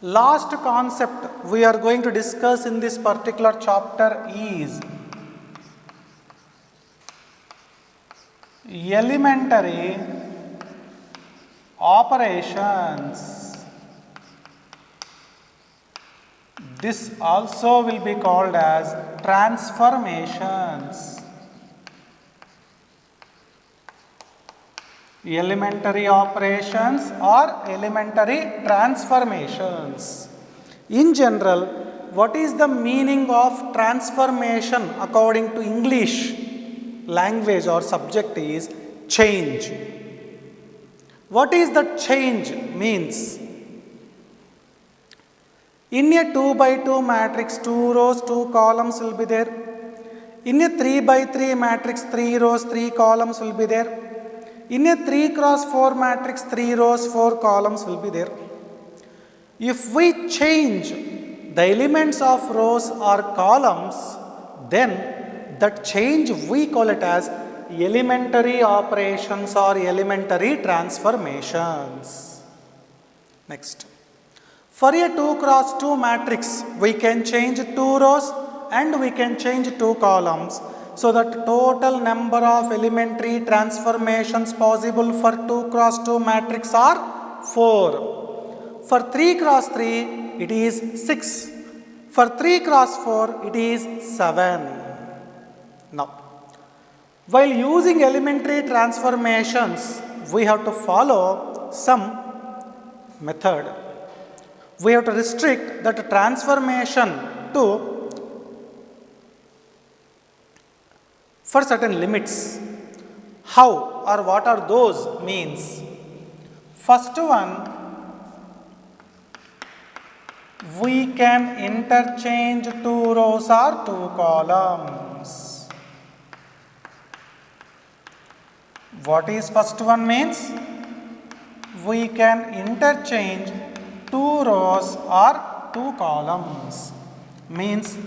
Last concept we are going to discuss in this particular chapter is elementary operations. This also will be called as transformations. Elementary operations or elementary transformations. In general, what is the meaning of transformation according to English language or subject is change. What is the change means? In a 2 by 2 matrix, 2 rows, 2 columns will be there. In a 3 by 3 matrix, 3 rows, 3 columns will be there. In a 3 cross 4 matrix, 3 rows, 4 columns will be there. If we change the elements of rows or columns, then that change we call it as elementary operations or elementary transformations. Next. For a 2 cross 2 matrix, we can change 2 rows and we can change 2 columns. So that total number of elementary transformations possible for 2 cross 2 matrix are 4. For 3 cross 3 it is 6. For 3 cross 4 it is 7. Now, while using elementary transformations, we have to follow some method. We have to restrict that transformation to for certain limits. How or what are those means? First one, we can interchange 2 rows or 2 columns. What is first one means? We can interchange 2 rows or 2 columns. Means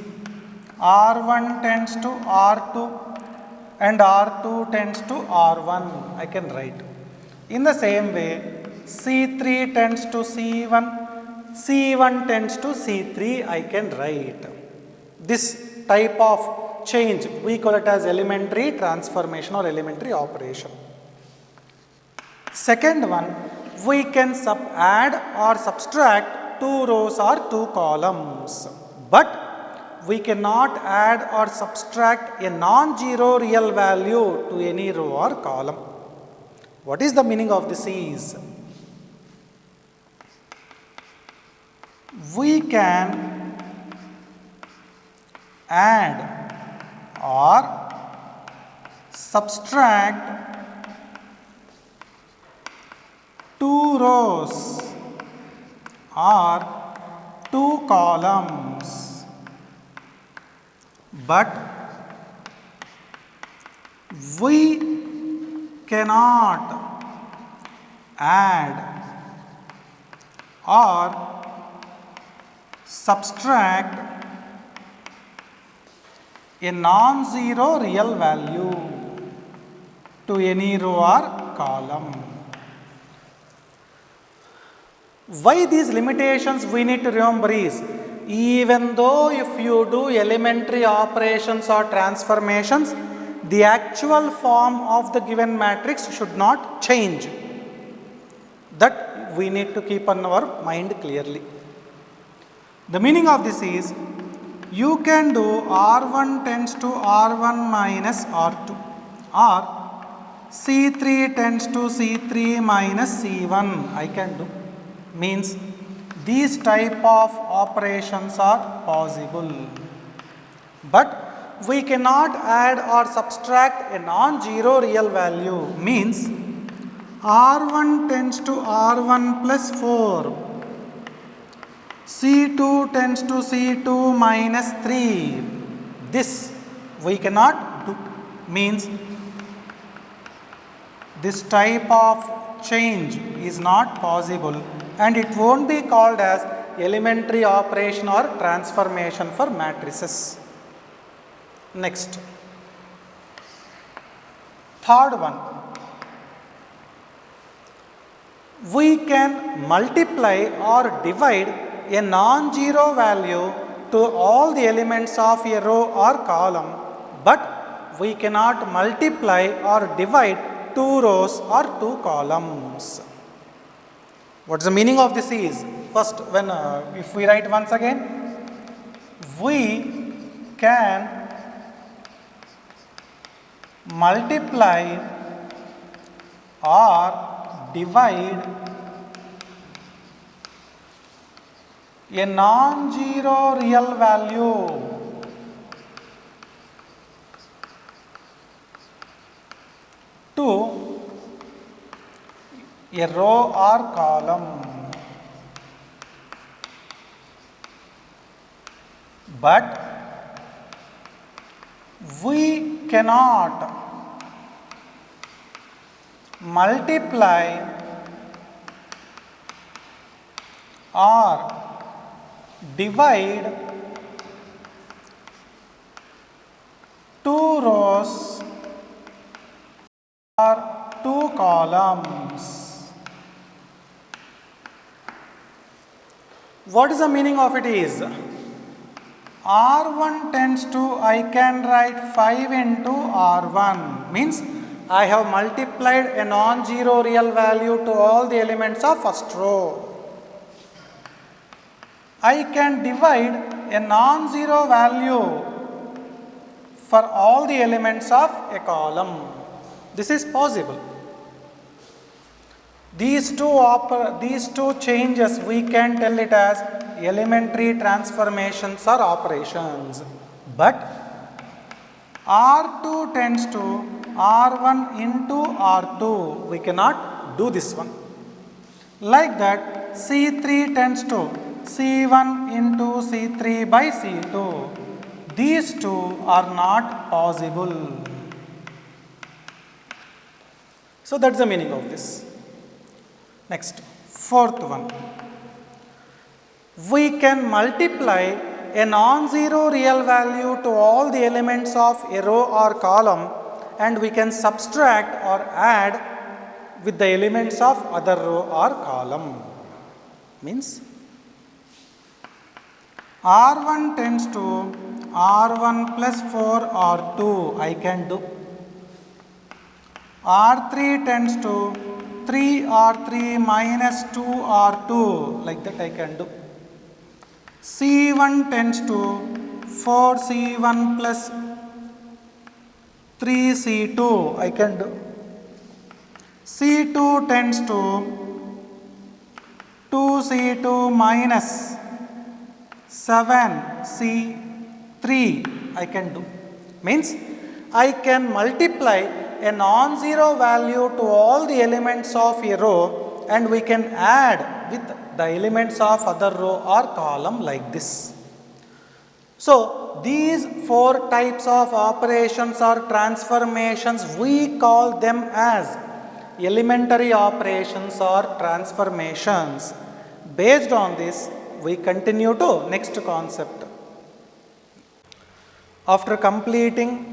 R1 tends to R2 and R2 tends to R1, I can write. In the same way, C3 tends to C1, C1 tends to C3, I can write. This type of change, we call it as elementary transformation or elementary operation. Second one, we can add or subtract 2 rows or 2 columns. But we cannot add or subtract a non-zero real value to any row or column. What is the meaning of this is? We can add or subtract 2 rows or 2 columns. But we cannot add or subtract a non-zero real value to any row or column. Why these limitations we need to remember is, even though if you do elementary operations or transformations, the actual form of the given matrix should not change. That we need to keep on our mind clearly. The meaning of this is, you can do R1 tends to R1 minus R2 or C3 tends to C3 minus C1, I can do. Means these type of operations are possible, but we cannot add or subtract a non-zero real value. Means R1 tends to R1 plus 4, C2 tends to C2 minus 3. This we cannot do. Means this type of change is not possible, and it won't be called as elementary operation or transformation for matrices. Next, third one, we can multiply or divide a non-zero value to all the elements of a row or column, but we cannot multiply or divide two rows or two columns. What is the meaning of this is, first when if we write once again, we can multiply or divide a non-zero real value to a row or column, but we cannot multiply or divide two rows or two columns. What is the meaning of it is, R1 tends to, I can write 5 into R1, means I have multiplied a non-zero real value to all the elements of first row. I can divide a non-zero value for all the elements of a column. This is possible. These two changes, we can tell it as elementary transformations or operations. But R2 tends to R1 into R2. We cannot do this one. Like that, C3 tends to C1 into C3 by C2. These two are not possible. So that's the meaning of this. Next, fourth one. We can multiply a non-zero real value to all the elements of a row or column, and we can subtract or add with the elements of other row or column. Means R1 tends to R1 plus 4 R2, I can do. R3 tends to 3 R3 minus 2 R2, like that I can do. C1 tends to 4 C1 plus 3 C2, I can do. C2 tends to 2 C2 minus 7 C3, I can do. Means I can multiply a non-zero value to all the elements of a row, and we can add with the elements of other row or column like this. So these four types of operations or transformations, we call them as elementary operations or transformations. Based on this, we continue to next concept. After completing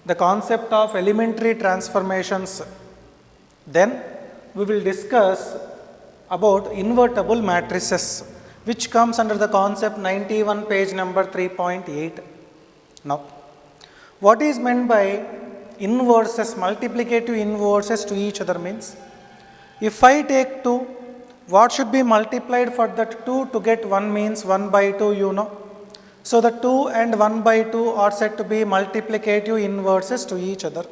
the concept of elementary transformations, then we will discuss about invertible matrices, which comes under the concept 91, page number 3.8. Now, what is meant by inverses, multiplicative inverses to each other means, if I take 2, what should be multiplied for that 2 to get 1 means 1 by 2, you know. So the 2 and 1 by 2 are said to be multiplicative inverses to each other.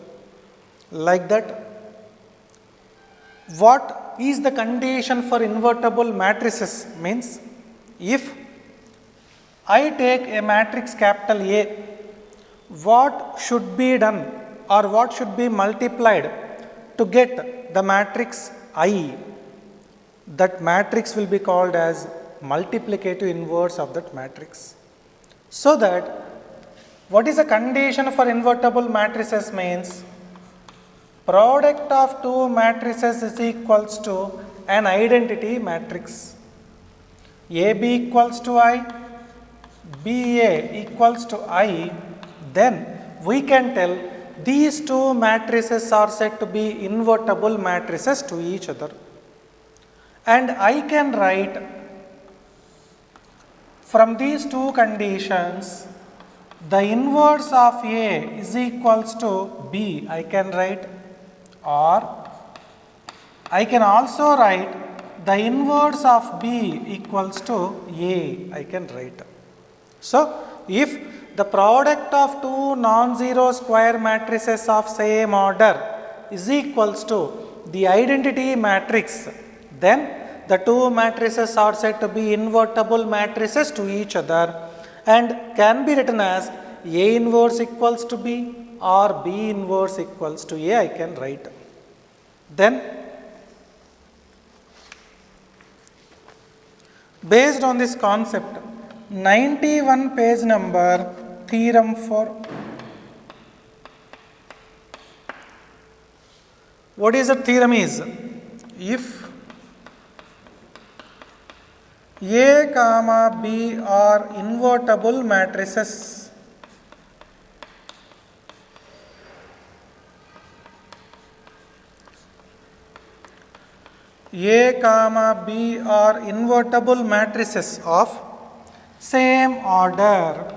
Like that, what is the condition for invertible matrices means, if I take a matrix capital A, what should be done or what should be multiplied to get the matrix I? That matrix will be called as multiplicative inverse of that matrix. So that, what is the condition for invertible matrices means, product of two matrices is equals to an identity matrix. AB equals to I, BA equals to I, then we can tell these two matrices are said to be invertible matrices to each other. And I can write from these two conditions, the inverse of A is equals to B, I can write, or I can also write the inverse of B equals to A, I can write. So, if the product of two non-zero square matrices of same order is equals to the identity matrix, then the two matrices are said to be invertible matrices to each other and can be written as A inverse equals to B or B inverse equals to A, I can write. Then, based on this concept, 91 page number, theorem 4. What is the theorem is? If A comma B are invertible matrices, A comma B are invertible matrices of same order,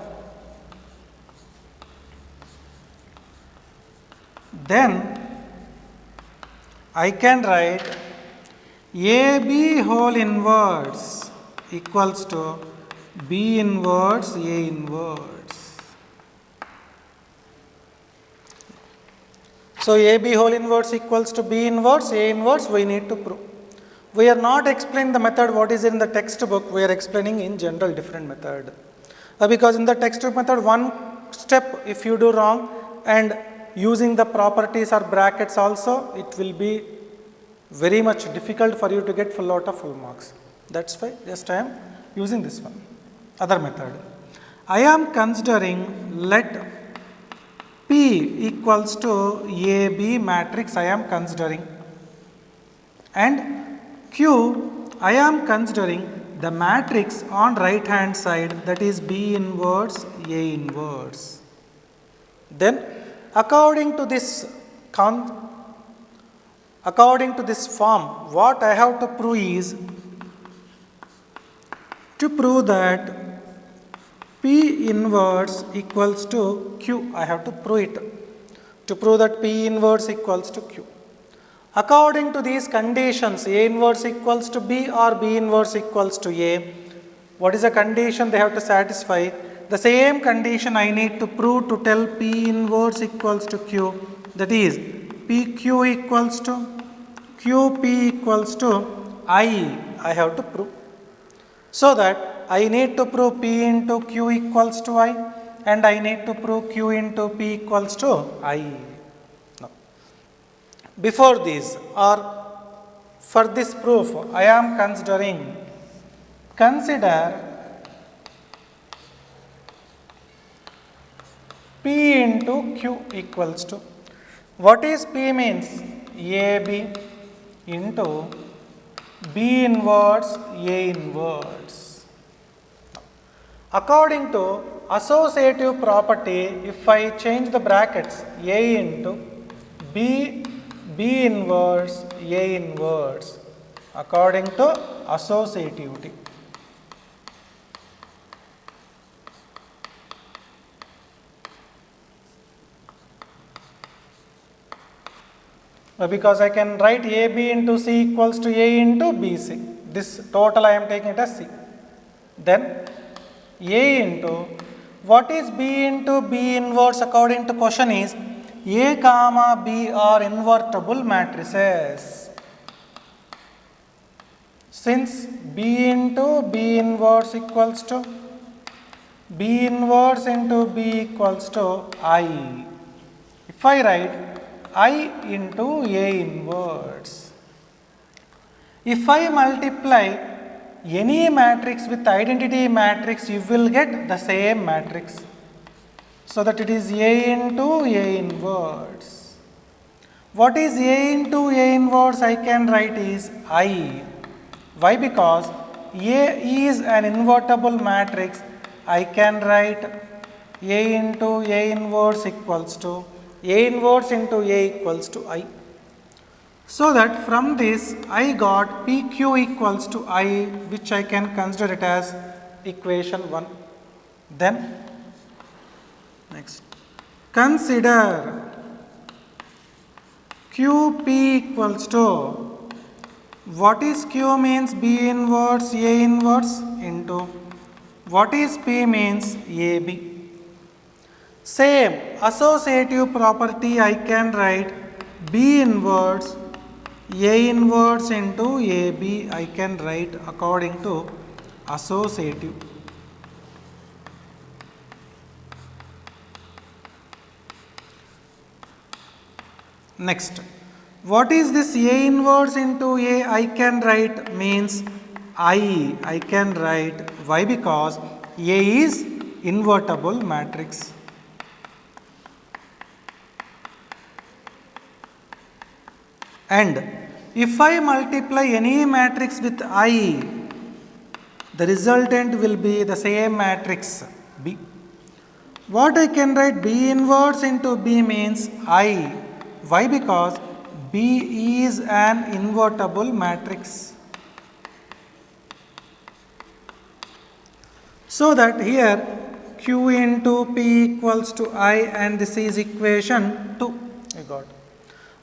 then I can write AB whole inverse equals to B inverse A inverse. So, AB whole inverse equals to B inverse A inverse, we need to prove. We are not explaining the method what is in the textbook, we are explaining in general different method. Because in the textbook method, one step if you do wrong and using the properties or brackets also, it will be very much difficult for you to get full out of full marks. That's why just I am using this one, other method. I am considering let P equals to AB matrix I am considering, and Q I am considering the matrix on right hand side, that is B inverse A inverse. Then according to this form, what I have to prove is to prove that P inverse equals to Q. I have to prove it. To prove that P inverse equals to Q. According to these conditions, A inverse equals to B or B inverse equals to A, what is the condition they have to satisfy? The same condition I need to prove to tell P inverse equals to Q, that is PQ equals to QP equals to I have to prove. So that I need to prove P into Q equals to I and I need to prove Q into P equals to I. Now, before this or for this proof, I am consider P into Q equals to, what is P means? AB into B inverse A inverse. According to associative property, if I change the brackets, A into B inverse A inverse, according to associativity. Because I can write AB into C equals to A into BC. This total I am taking it as C. Then A into, what is B into B inverse according to question is A comma B are invertible matrices. Since B into B inverse equals to B inverse into B equals to I, if I write I into A inverse, if I multiply any matrix with identity matrix, you will get the same matrix. So that it is A into A inverse. What is A into A inverse? I can write is I. Why? Because A is an invertible matrix. I can write A into A inverse equals to A inverse into A equals to I. So that from this I got PQ equals to I, which I can consider it as equation 1. Then next, consider QP equals to, what is Q means B inverse A inverse into what is P means AB. Same associative property I can write B inverse A inverse into AB I can write according to associative. Next, what is this A inverse into A I can write means I can write. Why? Because A is invertible matrix. And if I multiply any matrix with I, the resultant will be the same matrix B. What I can write B inverse into B means I. Why? Because B is an invertible matrix. So that here Q into P equals to I, and this is equation 2. You got.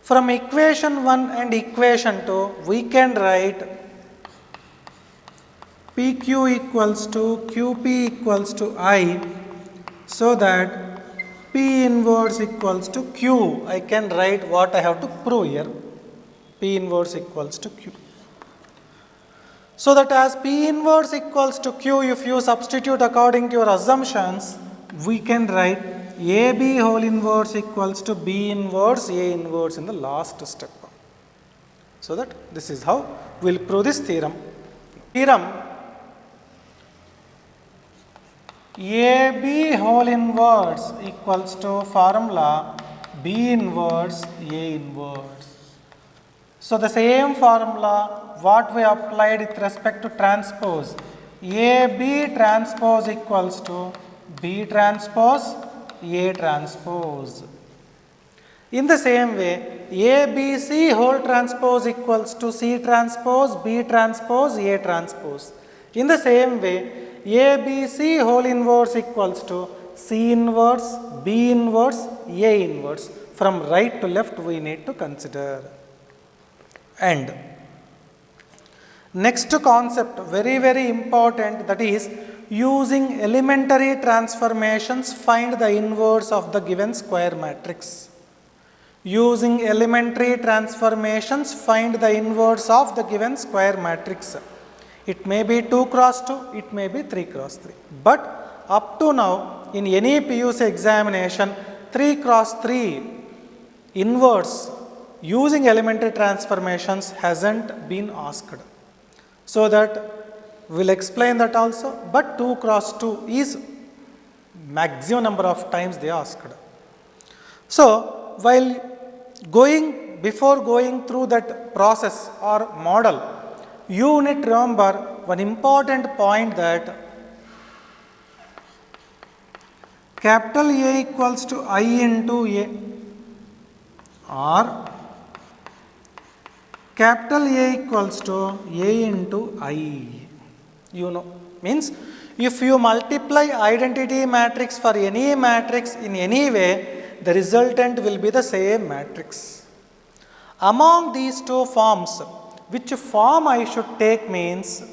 From equation 1 and equation 2, we can write PQ equals to QP equals to I, so that P inverse equals to Q. I can write what I have to prove here. P inverse equals to Q. So that as P inverse equals to Q, if you substitute according to your assumptions, we can write AB whole inverse equals to B inverse A inverse in the last step. So that this is how we will prove this theorem. AB whole inverse equals to formula B inverse A inverse. So the same formula what we applied with respect to transpose, AB transpose equals to B transpose A transpose. In the same way, ABC whole transpose equals to C transpose B transpose A transpose. In the same way, ABC whole inverse equals to C inverse B inverse A inverse. From right to left we need to consider. And next concept, very important, that is using elementary transformations find the inverse of the given square matrix. Using elementary transformations find the inverse of the given square matrix. It may be 2 cross 2, it may be 3 cross 3. But up to now in any PUC examination, 3 cross 3 inverse using elementary transformations hasn't been asked. So that we will explain that also, but 2 cross 2 is maximum number of times they asked. So before going through that process or model, you need to remember one important point, that capital A equals to I into A, or capital A equals to A into I. You know, means if you multiply identity matrix for any matrix in any way, the resultant will be the same matrix. Among these two forms, which form I should take means,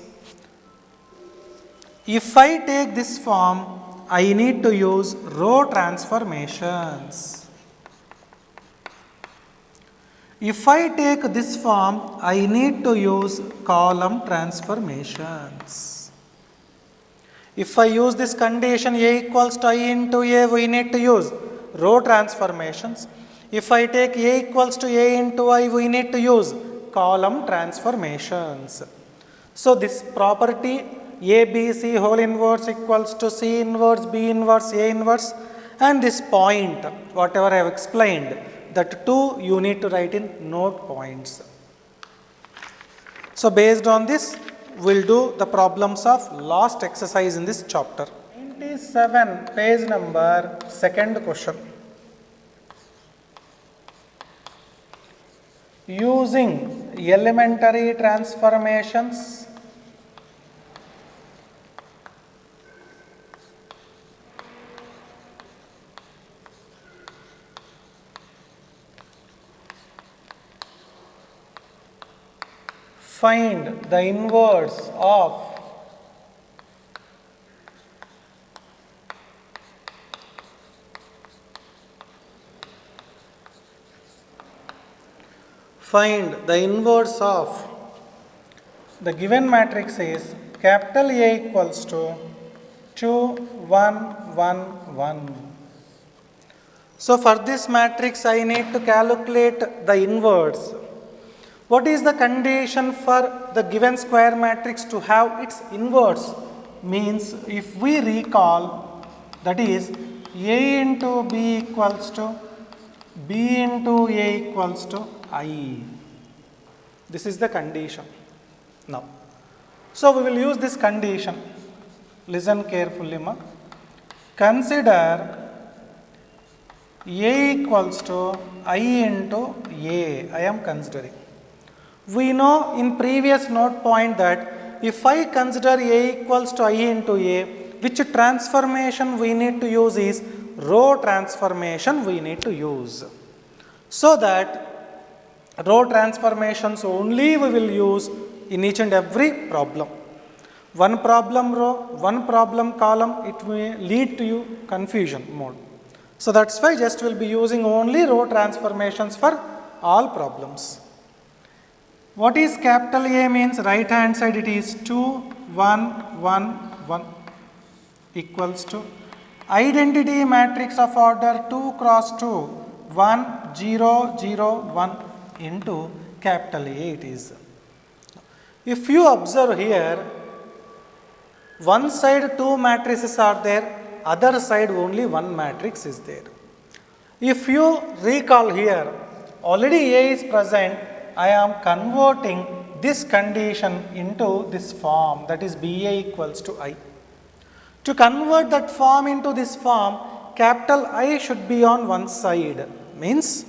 if I take this form, I need to use row transformations. If I take this form, I need to use column transformations. If I use this condition A equals to I into A, we need to use row transformations. If I take A equals to A into I, we need to use column transformations. So this property ABC whole inverse equals to C inverse B inverse A inverse, and this point whatever I have explained, that two you need to write in note points. So based on this, we will do the problems of last exercise in this chapter. 97 page number, second question. Using elementary transformations find the inverse of the given matrix is capital A equals to 2, 1, 1, 1. So for this matrix I need to calculate the inverse. What is the condition for the given square matrix to have its inverse? Means if we recall, that is A into B equals to B into A equals to I. This is the condition. Now, so we will use this condition. Listen carefully, ma. Consider A equals to I into A. I am considering. We know in previous note point that if I consider A equals to I into A, which transformation we need to use is row transformation we need to use. So that row transformations only we will use in each and every problem. One problem row, one problem column, it may lead to you confusion mode. So that's why just will be using only row transformations for all problems. What is capital A means? Right hand side it is 2, 1, 1, 1 equals to identity matrix of order 2 cross 2, 1, 0, 0, 1 into capital A it is. If you observe here, one side 2 matrices are there, other side only one matrix is there. If you recall here, already A is present, I am converting this condition into this form, that is BA equals to I. To convert that form into this form, capital I should be on one side, means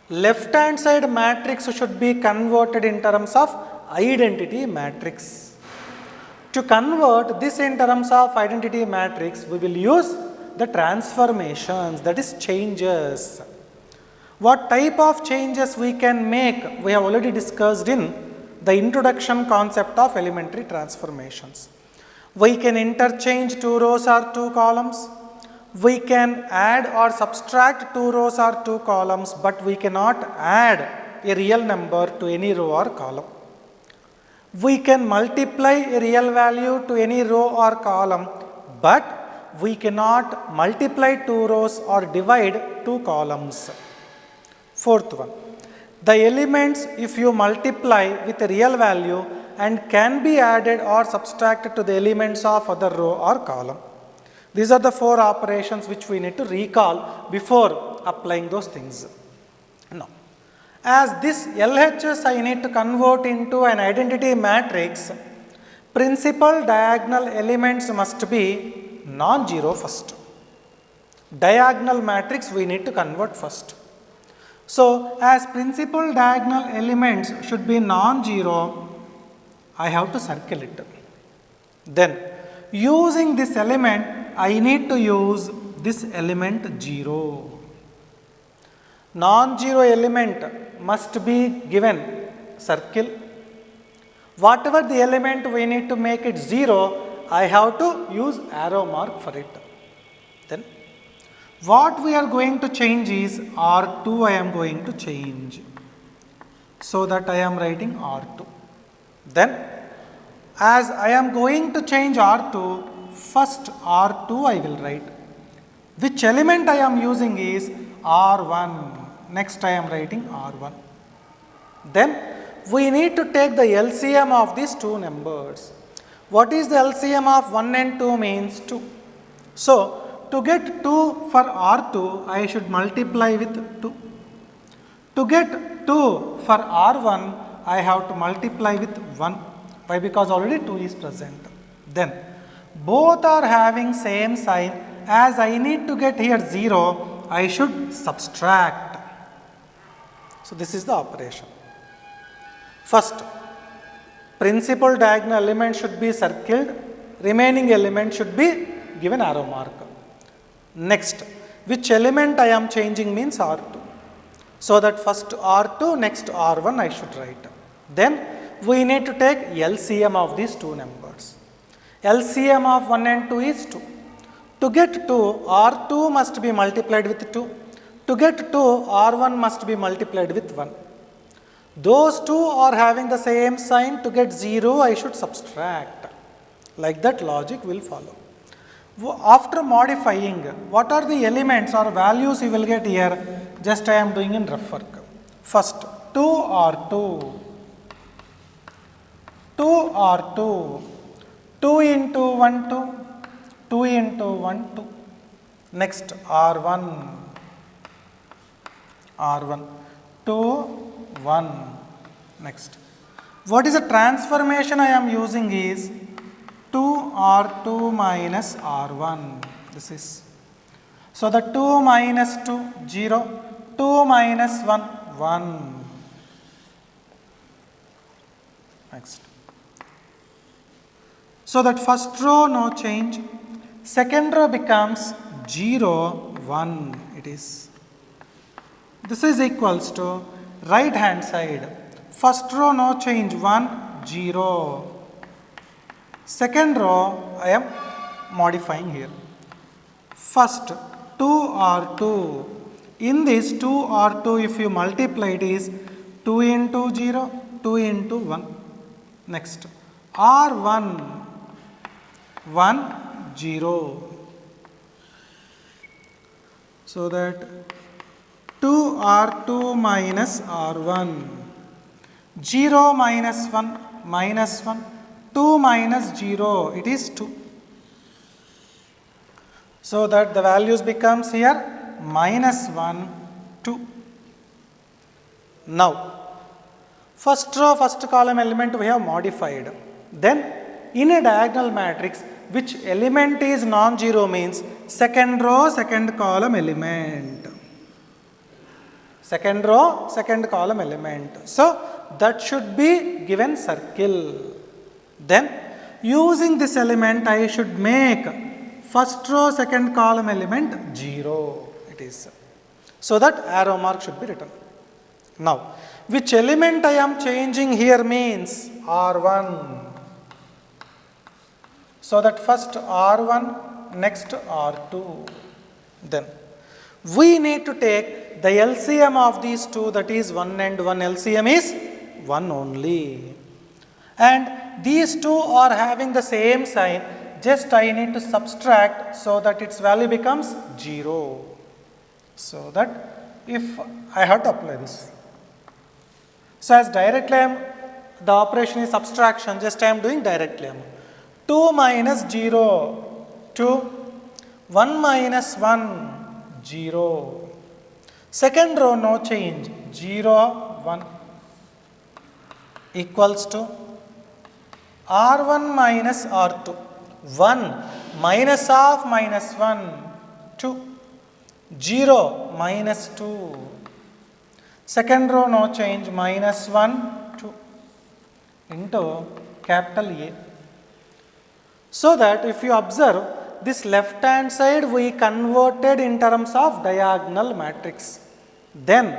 left hand side matrix should be converted in terms of identity matrix. To convert this in terms of identity matrix, we will use the transformations, that is changes. What type of changes we can make, we have already discussed in the introduction concept of elementary transformations. We can interchange 2 rows or 2 columns. We can add or subtract 2 rows or 2 columns, but we cannot add a real number to any row or column. We can multiply a real value to any row or column, but we cannot multiply 2 rows or divide 2 columns. Fourth one, the elements if you multiply with a real value and can be added or subtracted to the elements of other row or column. These are the 4 operations which we need to recall before applying those things. Now, as this LHS I need to convert into an identity matrix, principal diagonal elements must be non-zero first. Diagonal matrix we need to convert first. So, as principal diagonal elements should be non-zero, I have to circle it. Then, using this element, I need to use this element 0. Non-zero element must be given circle. Whatever the element we need to make it 0, I have to use arrow mark for it. Then, what we are going to change is R2 I am going to change. So that I am writing R2. Then, as I am going to change R2, first R2 I will write. Which element I am using is R1. Next I am writing R1. Then we need to take the LCM of these 2 numbers. What is the LCM of 1 and 2 means 2. So, to get 2 for R2, I should multiply with 2. To get 2 for R1, I have to multiply with 1. Why? Because already 2 is present. Then, both are having same sign. As I need to get here 0, I should subtract. So, this is the operation. First, principal diagonal element should be circled, remaining element should be given arrow mark. Next, which element I am changing means R2. So that first R2, next R1 I should write. Then we need to take LCM of these two numbers. LCM of 1 and 2 is 2. To get 2, R2 must be multiplied with 2. To get 2, R1 must be multiplied with 1. Those two are having the same sign. To get 0, I should subtract. Like that logic will follow. After modifying, what are the elements or values you will get here? Just I am doing in rough work. First, 2R2. 2R2. 2 into 1, 2. 2 into 1, 2. Next, R1. R1. 2, 1. Next. What is the transformation I am using is 2R2 minus R1. This is. So the 2 minus 2, 0. 2 minus 1, 1. Next. So that first row no change. Second row becomes 0, 1. It is. This is equals to right hand side. First row no change, 1, 0. Second row I am modifying here. First 2R2. In this 2R2 if you multiply it is 2 into 0, 2 into 1. Next R1, 1, 0. So that 2R2 minus R1. 0 minus 1, minus 1. 2 minus 0, it is 2. So that the values becomes here minus 1, 2. Now, first row, first column element we have modified. Then, in a diagonal matrix, which element is non-zero means second row, second column element. Second row, second column element. So, that should be given circle. Then, using this element, I should make first row, second column element 0. It is. So that arrow mark should be written. Now, which element I am changing here means R1. So that first R1, next R2. Then, we need to take the LCM of these two, that is 1 and 1. LCM is 1 only. And these two are having the same sign, just I need to subtract so that its value becomes 0. So that if I have to apply this. So as directly the operation is subtraction, just I am doing directly. 2 minus 0, 2, 1 minus 1, 0. Second row no change, 0, 1 equals to R1 minus R2, 1 minus of minus 1, 2, 0 minus 2. Second row no change, minus 1, 2 into capital A. So that if you observe, this left hand side we converted in terms of diagonal matrix. Then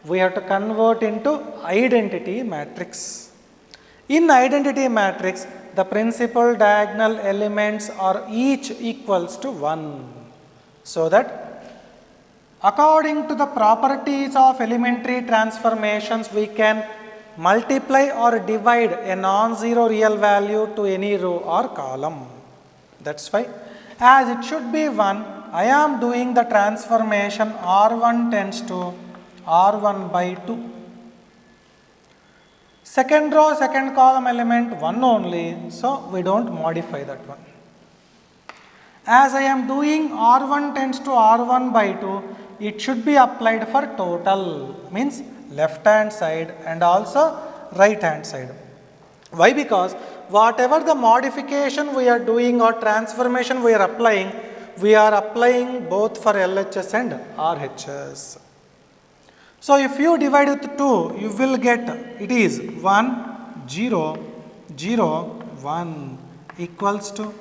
we have to convert into identity matrix. In identity matrix, the principal diagonal elements are each equals to 1. So that according to the properties of elementary transformations, we can multiply or divide a non-zero real value to any row or column. That's why as it should be 1, I am doing the transformation R1 tends to R1 by 2. Second row, second column element 1 only, so we don't modify that one. As I am doing R1 tends to R1 by 2, it should be applied for total, means left hand side and also right hand side. Why? Because whatever the modification we are doing or transformation we are applying both for LHS and RHS. So if you divide with 2, you will get it is 1, 0, 0, 1 equals to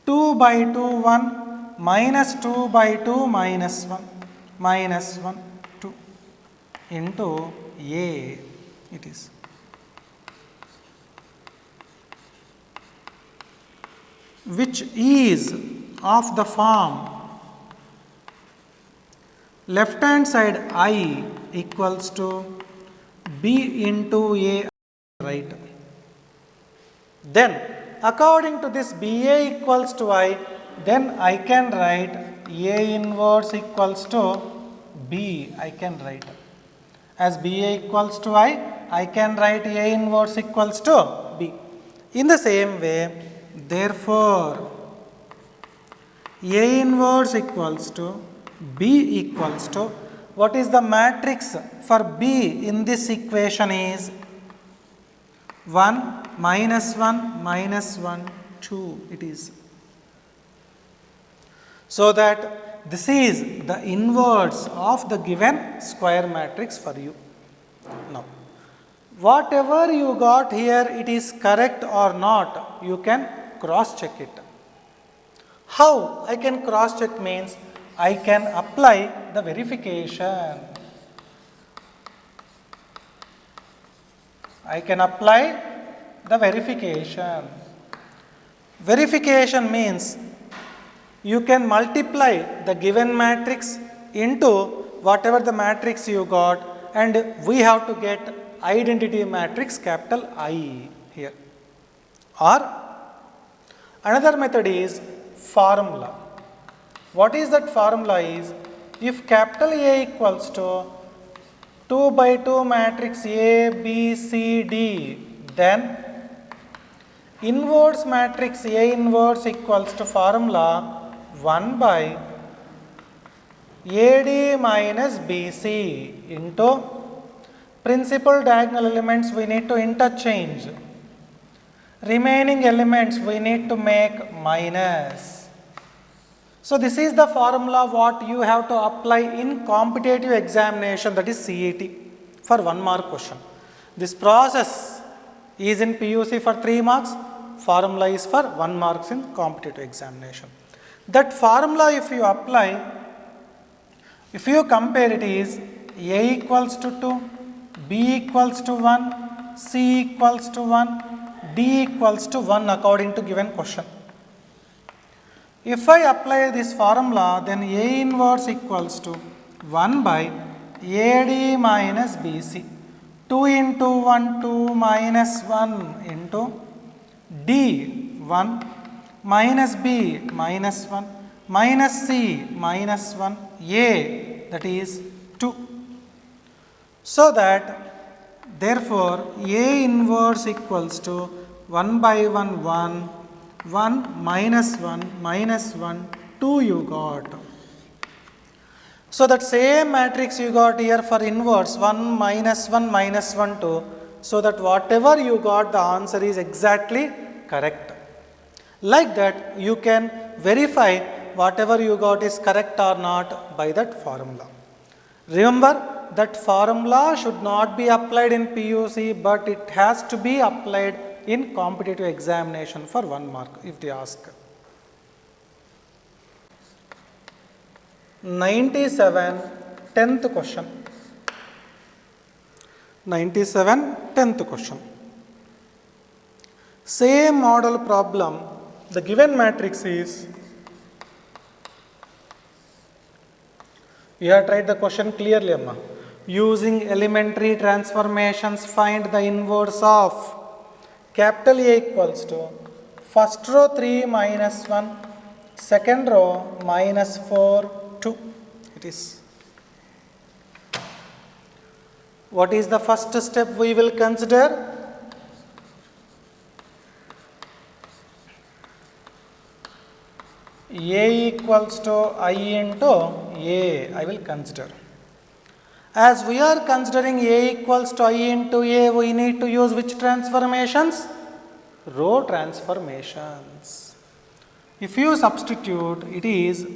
2 by 2, 1 minus 2 by 2 minus 1, 2 into A it is. which is of the form left hand side I equals to B into A, right? Then according to this BA equals to I, then I can write A inverse equals to B, I can write. As BA equals to I can write A inverse equals to B. In the same way, therefore, A inverse equals to B equals to, what is the matrix for B in this equation is 1, minus 1, minus 1, 2 it is. So that this is the inverse of the given square matrix for you. Now, whatever you got here, it is correct or not, you can cross check it. How I can cross check means I can apply the verification. I can apply the verification. Verification means you can multiply the given matrix into whatever the matrix you got, and we have to get identity matrix capital I here. Or another method is formula. What is that formula is, if capital A equals to 2 by 2 matrix A, B, C, D, then inverse matrix A inverse equals to formula 1 by AD minus BC into principal diagonal elements we need to interchange. Remaining elements we need to make minus. So this is the formula what you have to apply in competitive examination, that is CET, for 1 mark question. This process is in PUC for 3 marks, formula is for 1 marks in competitive examination. That formula if you apply, if you compare it is A equals to 2, B equals to 1, C equals to 1, D equals to 1 according to given question. If I apply this formula, then A inverse equals to 1 by AD minus BC. 2 into 1, 2 minus 1 into D 1 minus B minus 1 minus C minus 1 A, that is 2. So that therefore A inverse equals to 1 by 1 1, 1 minus 1 2 you got. So that same matrix you got here for inverse 1 minus 1 2. So that whatever you got, the answer is exactly correct. Like that you can verify whatever you got is correct or not by that formula. Remember that formula should not be applied in PUC, but it has to be applied in competitive examination for 1 mark if they ask. 97, 10th question. 97, 10th question. Same model problem. The given matrix is, you have tried the question clearly, Amma. Using elementary transformations, find the inverse of capital A equals to first row 3 minus 1, second row minus 4, 2. It is. What is the first step we will consider? A equals to I into A, I will consider. As we are considering A equals to I into A, we need to use which transformations? Row transformations. If you substitute, it is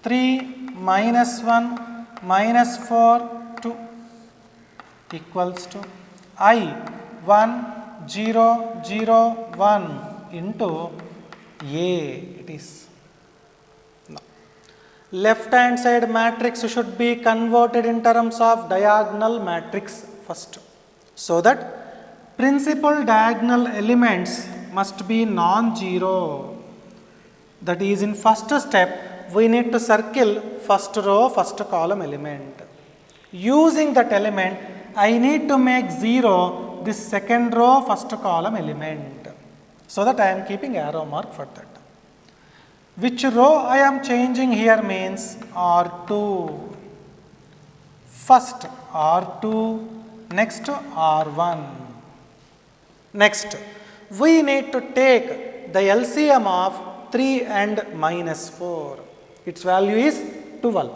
3 minus 1 minus 4 2 equals to I 1 0 0 1 into A, it is. Left hand side matrix should be converted in terms of diagonal matrix first, so that principal diagonal elements must be non-zero. That is, in first step we need to circle first row first column element. Using that element I need to make 0 this second row first column element, so that I am keeping arrow mark for that. Which row I am changing here means R2. First R2, next R1. Next, we need to take the LCM of 3 and minus 4. Its value is 12.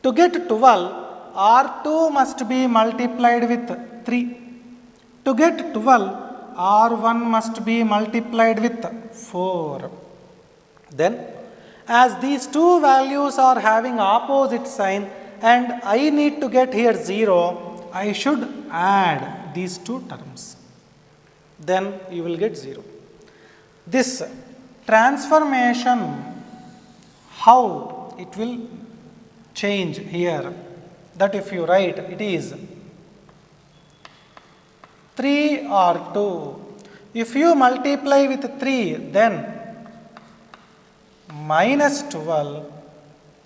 To get 12, R2 must be multiplied with 3. To get 12, R1 must be multiplied with 4. Then, as these two values are having opposite sign and I need to get here 0, I should add these two terms. Then you will get 0. This transformation, how it will change here, that if you write, it is 3R2. If you multiply with 3, then minus 12,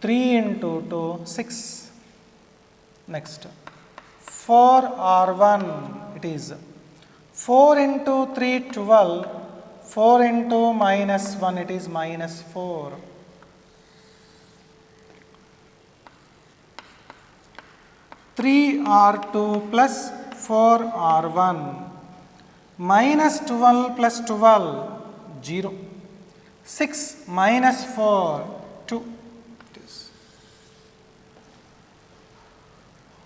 3 into 2, 6. Next, 4R1, it is 4 into 3, 12, 4 into minus 1, it is minus 4. 3R2 plus 4R1, minus 12 plus 12, 0. 6 minus 4, 2. It is.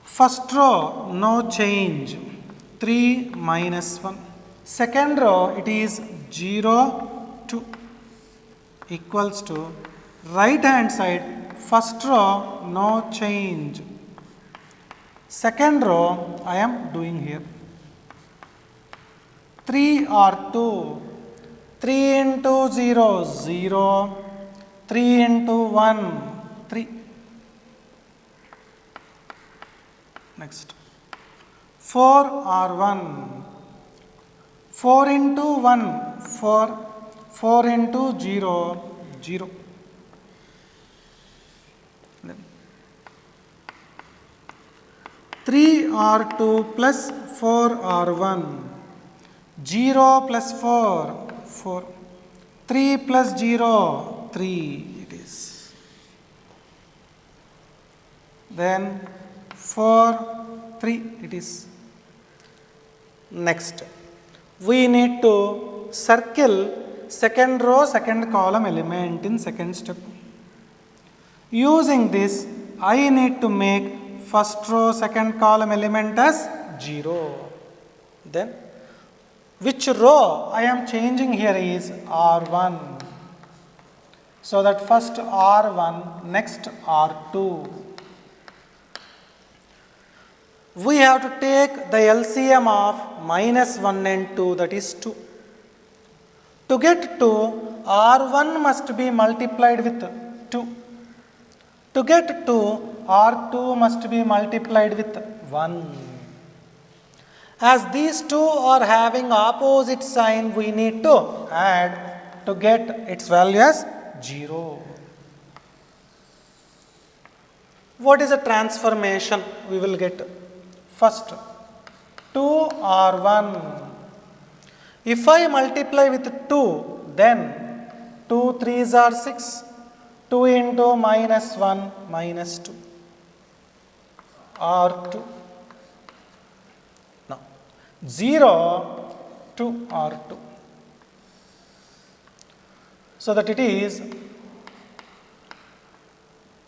First row, no change, 3 minus 1. Second row, it is 0, 2, equals to right hand side, first row, no change. Second row, I am doing here. 3R2. 3 into 0, 0, 3 into 1, 3. Next, 4R1, 4 into 1, 4, 4 into 0, 0. Then 3R2 plus 4R1, 0 plus 4, 4. 3 plus 0, 3 it is. Then 4, 3 it is. Next, we need to circle second row, second column element in second step. Using this, I need to make first row, second column element as 0. Then, which row I am changing here is R1. So that first R1, next R2. We have to take the LCM of minus 1 and 2, that is 2. To get 2, R1 must be multiplied with 2. To get 2, R2 must be multiplied with 1. As these two are having opposite sign, we need to add to get its value as 0. What is the transformation we will get? First, 2R1. If I multiply with 2, then 2 3s are 6. 2 into minus 1, minus 2. R2. Now, 0 to R2. So that it is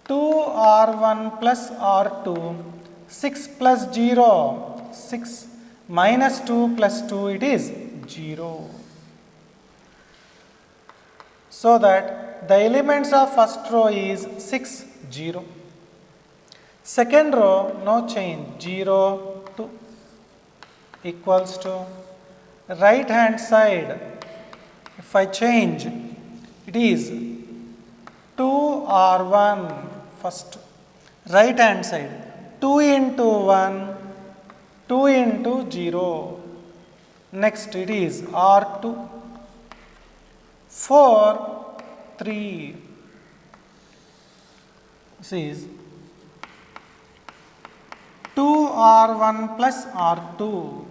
2R1 plus R2, 6 plus 0, 6, minus 2 plus 2, it is 0. So that the elements of first row is 6, 0. Second row, no change, 0, 2, equals to right hand side. If I change, it is 2R1 first, right hand side, 2 into 1, 2 into 0. Next it is R2, 4 3. This is 2R1 plus R2.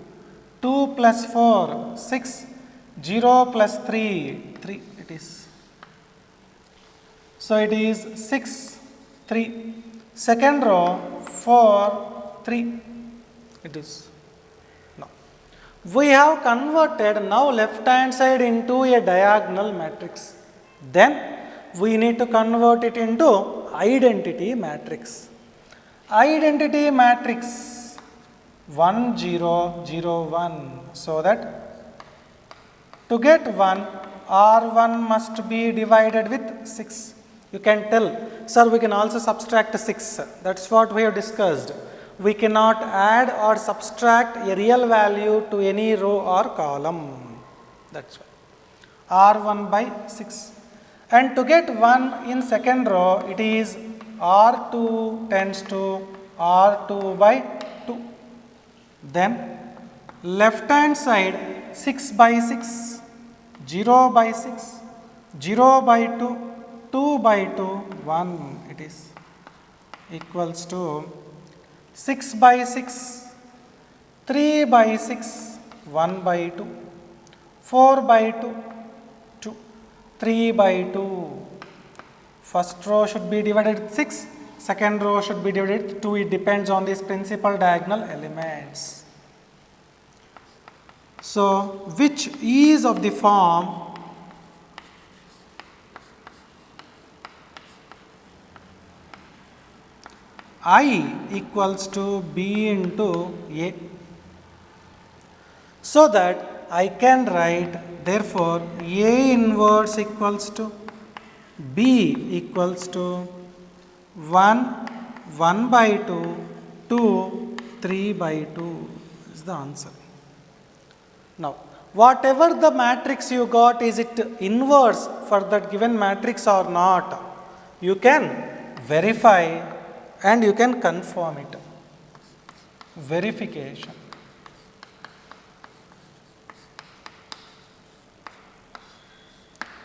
2 plus 4, 6. 0 plus 3, 3 it is. So it is 6, 3. Second row, 4, 3 it is. Now, we have converted now left hand side into a diagonal matrix. Then we need to convert it into identity matrix. Identity matrix 1, 0, 0, 1. So that to get 1, R1 must be divided with 6. You can tell, sir, we can also subtract 6. That's what we have discussed. We cannot add or subtract a real value to any row or column. That's why. R1 by 6. And to get 1 in second row, it is R2 tends to R2 by 2. Then left hand side 6 by 6, 0 by 6, 0 by 2, 2 by 2, 1 it is equals to 6 by 6, 3 by 6, 1 by 2, 4 by 2, 2, 3 by 2. First row should be divided with 6, second row should be divided with 2. It depends on these principal diagonal elements. So, which is of the form I equals to B into A. So that I can write, therefore, A inverse equals to B equals to 1, 1 by 2, 2, 3 by 2 is the answer. Now, whatever the matrix you got, is it inverse for that given matrix or not? You can verify and you can confirm it. Verification.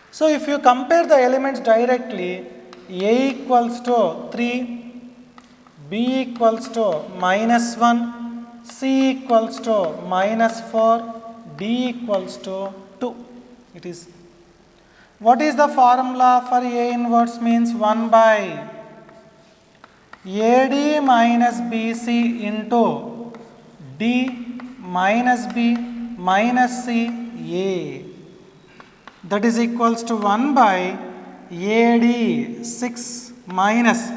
So, if you compare the elements directly, A equals to 3, B equals to minus 1, C equals to minus 4, D equals to 2. It is. What is the formula for A inverse? Means 1 by AD minus BC into D minus B minus C A. That is equals to 1 by AD 6 minus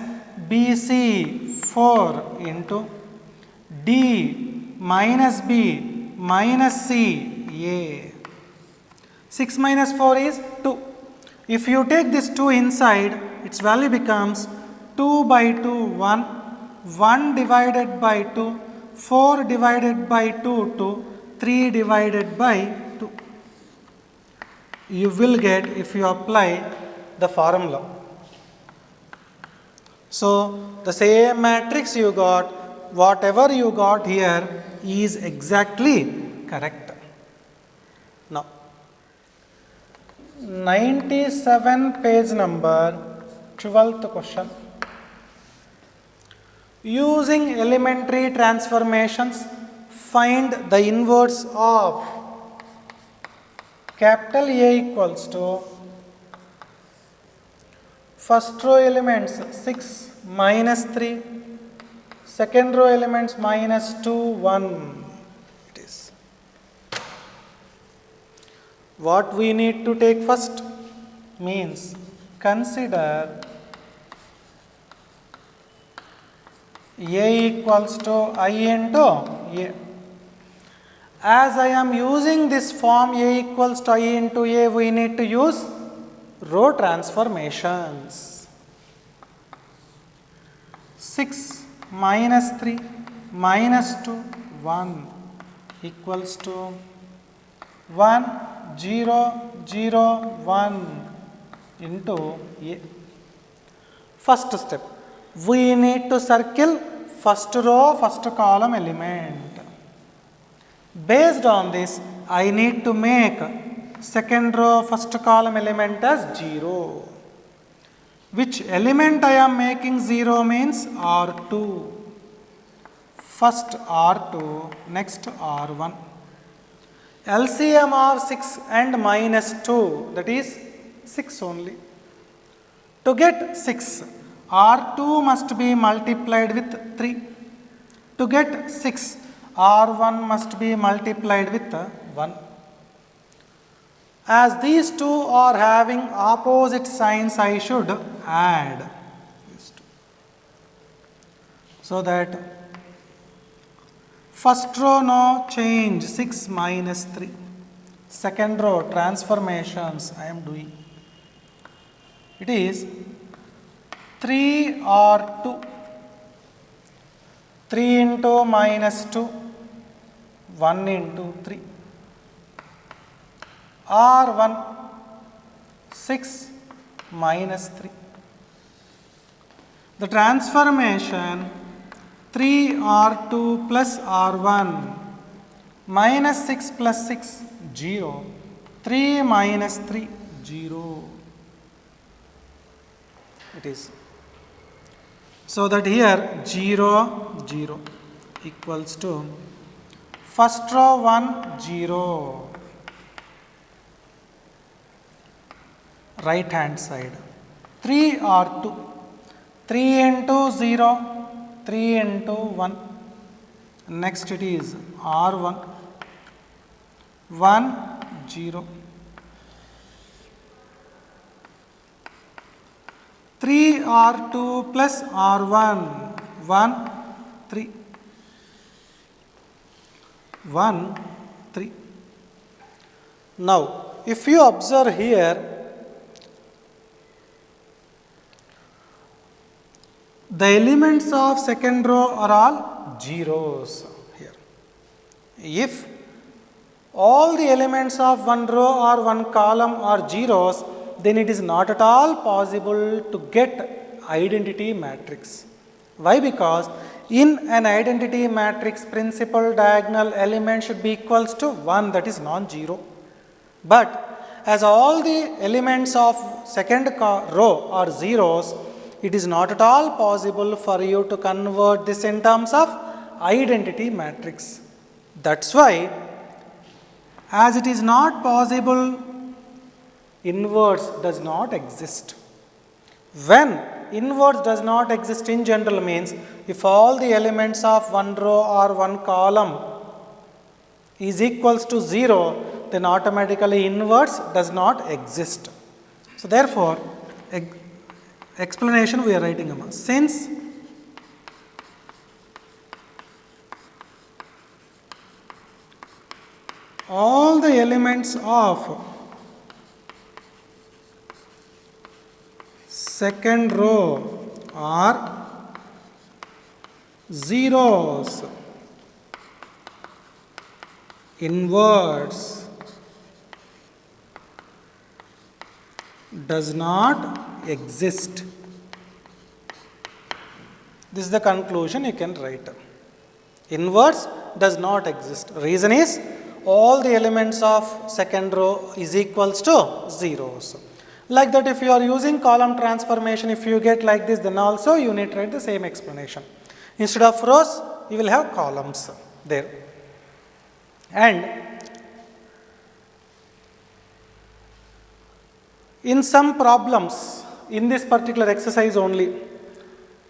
BC 4 into D minus B minus C A. 6 minus 4 is 2. If you take this 2 inside, its value becomes 2 by 2, 1, 1 divided by 2, 4 divided by 2, 2, 3 divided by 2. You will get if you apply the formula. So, the same matrix you got, whatever you got here is exactly correct. Now, 97 page number 12th question. Using elementary transformations, find the inverse of capital A equals to first row elements 6 minus 3, second row elements minus 2, 1. It is. What we need to take first means consider A equals to I into A. As I am using this form A equals to I into A, we need to use row transformations. 6 minus 3 minus 2, 1 equals to 1, 0, 0, 1 into A. First step, we need to circle first row, first column element. Based on this, I need to make second row, first column element as 0. Which element I am making 0 means R2. First R2, next R1. LCM of 6 and minus 2, that is 6 only. To get 6, R2 must be multiplied with 3. To get 6, R1 must be multiplied with 1. As these two are having opposite signs, I should add these two. So that first row no change, 6 minus 3. Second row transformations I am doing. It is 3 R2. 3 into minus 2, 1 into 3. R1, 6 minus 3. The transformation 3 R2 plus R1 minus 6 plus 6, 0. 3 minus 3, 0. It is. So that here 0, 0 equals to first row 1, 0. Right hand side 3 R2. 3 into 0, 3 into 1. Next it is R1, 1, 0. 3 R2 plus R1, 1, 3. 1, 3. Now, if you observe here, the elements of second row are all zeros here. If all the elements of one row or one column are zeros, then it is not at all possible to get identity matrix. Why? Because in an identity matrix, principal diagonal element should be equals to 1, that is non-zero. But as all the elements of second row are zeros, it is not at all possible for you to convert this in terms of identity matrix. That's why, as it is not possible, inverse does not exist. When inverse does not exist in general means, if all the elements of one row or one column is equals to 0, then automatically inverse does not exist. So therefore, explanation we are writing about. Since all the elements of second row are zeros, inverse does not exist. This is the conclusion you can write. Inverse does not exist. Reason is all the elements of second row is equals to zeros. Like that, if you are using column transformation, if you get like this, then also you need to write the same explanation. Instead of rows, you will have columns there. And in some problems, in this particular exercise only,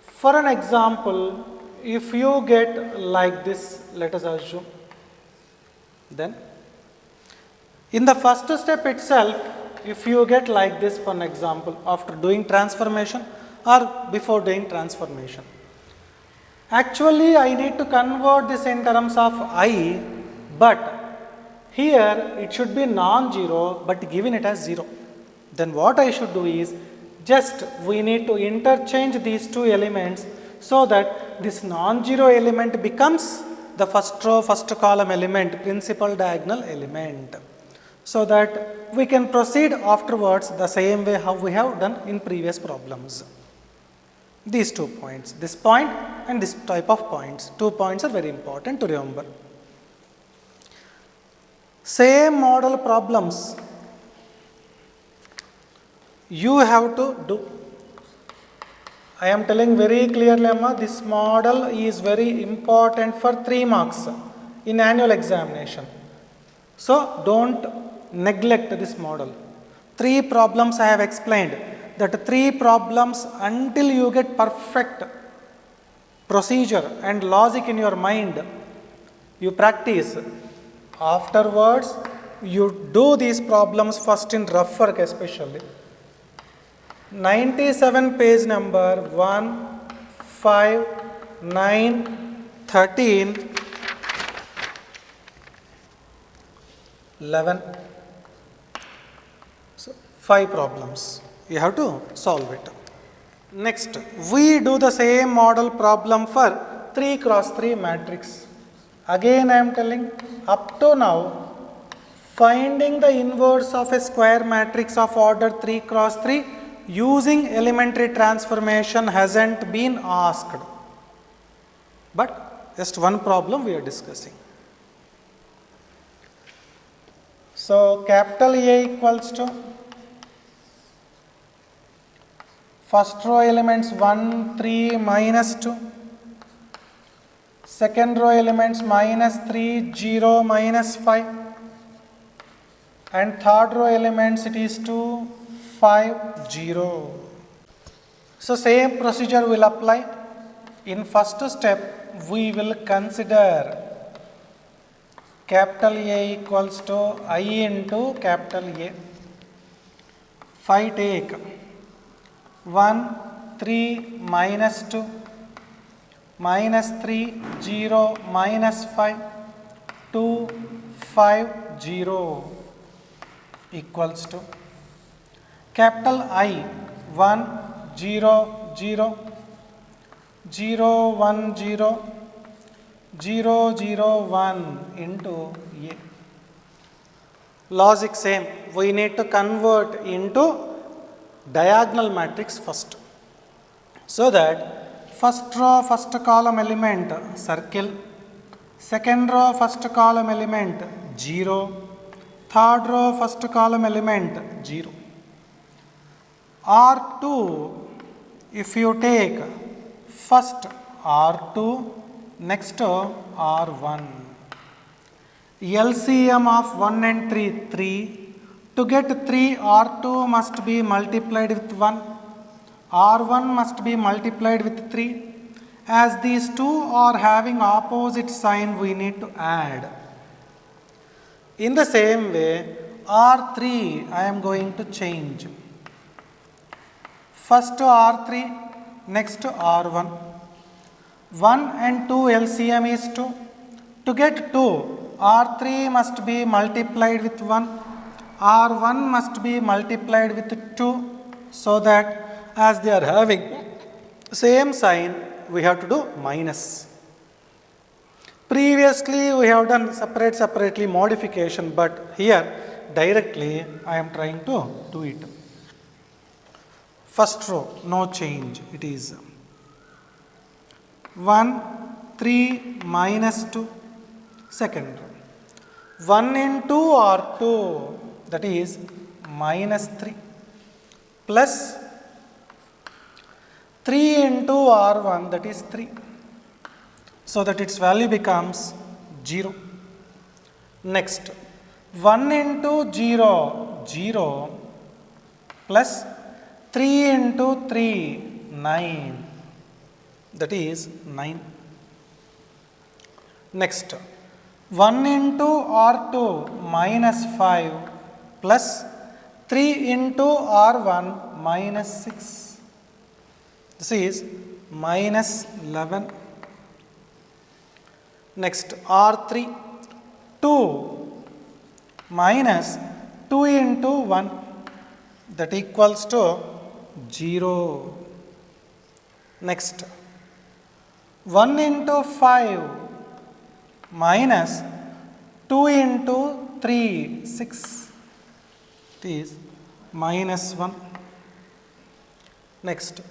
for an example, if you get like this, let us assume, then in the first step itself, if you get like this, for an example, after doing transformation or before doing transformation, actually I need to convert this in terms of I, but here it should be non-zero, but given it as 0. Then what I should do is, just we need to interchange these two elements so that this non-zero element becomes the first row, first column element, principal diagonal element, so that we can proceed afterwards the same way how we have done in previous problems. These 2 points, this point and this type of points, 2 points are very important to remember. Same model problems you have to do. I am telling very clearly, Amma, this model is very important for 3 marks in annual examination. So don't neglect this model. 3 problems I have explained. That 3 problems, until you get perfect procedure and logic in your mind, you practice. Afterwards, you do these problems first in rough work especially. 97 page number 1, 5, 9, 13, 11. So 5 problems. You have to solve it. Next, we do the same model problem for 3 cross 3 matrix. Again I am telling, up to now, finding the inverse of a square matrix of order 3 cross 3 using elementary transformation hasn't been asked. But just one problem we are discussing. So capital A equals to first row elements 1, 3, minus 2. Second row elements minus 3, 0, minus 5. And third row elements it is 2, 5, 0. So same procedure will apply. In first step, we will consider capital A equals to I into capital A. 5 take 1, 3, minus 2, minus 3, 0, minus 5, 2, 5, 0 equals to capital I 1, 0, 0, 0, 1, 0, 0, 0, 1 into A. Logic same. We need to convert into diagonal matrix first. So that first row first column element circle, second row first column element 0, third row first column element 0. R2, if you take first R2, next R1. LCM of 1 and 3, 3. To get 3, R2 must be multiplied with 1. R1 must be multiplied with 3. As these two are having opposite sign, we need to add. In the same way, R3 I am going to change. First to R3, next to R1. 1 and 2 LCM is 2. To get 2, R3 must be multiplied with 1. R1 must be multiplied with 2. So that as they are having same sign, we have to do minus. Previously we have done separately modification, but here directly I am trying to do it. First row, no change, it is 1, 3, minus 2. Second row, 1 into R2, that is minus 3, plus 3 into R1, that is 3. So that its value becomes 0. Next, 1 into 0, 0, plus 3 into 3, 9, that is 9. Next, 1 into R2 minus 5 plus 3 into R1 minus 6. This is minus 11. Next, R3, 2 minus 2 into 1, that equals to 0. Next, 1 into 5 minus 2 into 3, 6. It is minus 1. Next,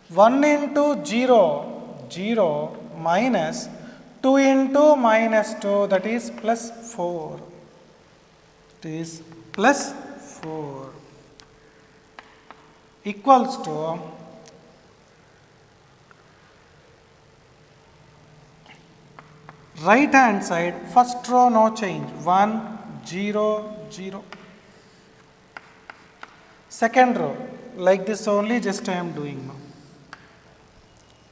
1 into 0, 0 minus 2 into minus 2, that is plus 4. It is plus 4 equals to Right hand side, first row no change, 1, 0, 0. Second row, like this only, just I am doing now.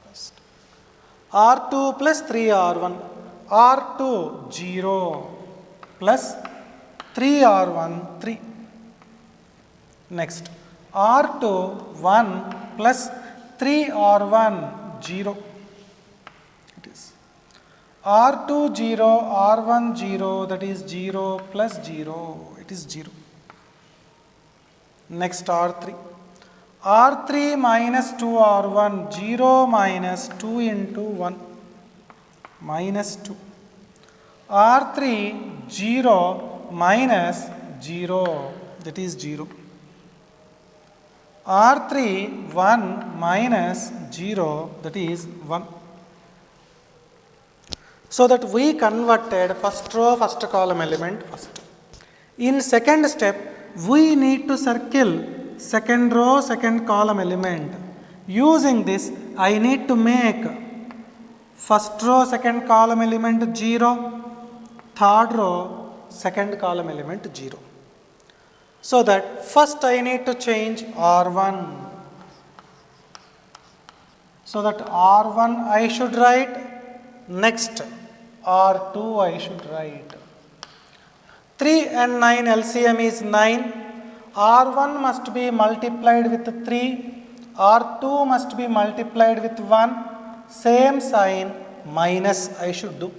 First. R2 plus 3R1, R2 0 plus 3R1 3. Next, R2 1 plus 3R1 0. It is R2 0, R1 0, that is 0 plus 0, it is 0. Next R3. R3 minus 2R1, 0 minus 2 into 1, minus 2. R3 0 minus 0, that is 0. R3 1 minus 0, that is 1. So that we converted first row, first column element first. In second step, we need to circle second row, second column element. Using this, I need to make first row, second column element 0, third row, second column element 0. So that first I need to change R1. So that R1 I should write, next R2 I should write. 3 and 9 LCM is 9. R1 must be multiplied with 3. R2 must be multiplied with 1. Same sign, minus I should do.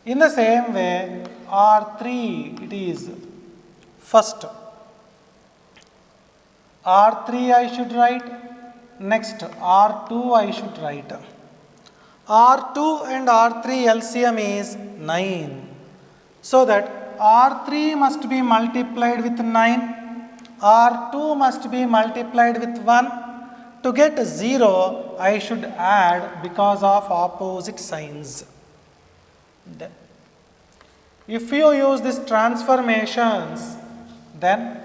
In the same way, R3 it is first. R3 I should write. Next R2 I should write. R2 and R3 LCM is 9. So that R3 must be multiplied with 9. R2 must be multiplied with 1. To get 0, I should add because of opposite signs. Then, if you use these transformations, then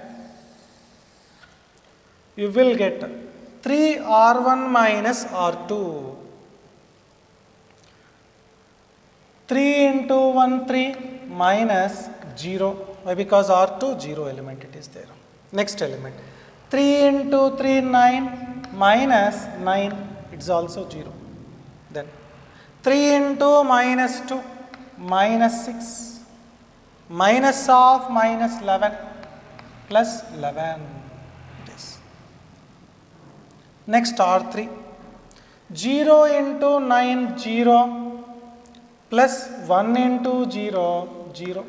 you will get 3R1 minus R2. 3 into 1, 3 minus 0. Why? Because R2 0 element it is there. Next element. 3 into 3, 9 minus 9, it's also 0. Then 3 into minus 2, minus 6, minus of minus 11, plus 11. It is. Next R3. 0 into 9, 0, plus 1 into 0, 0.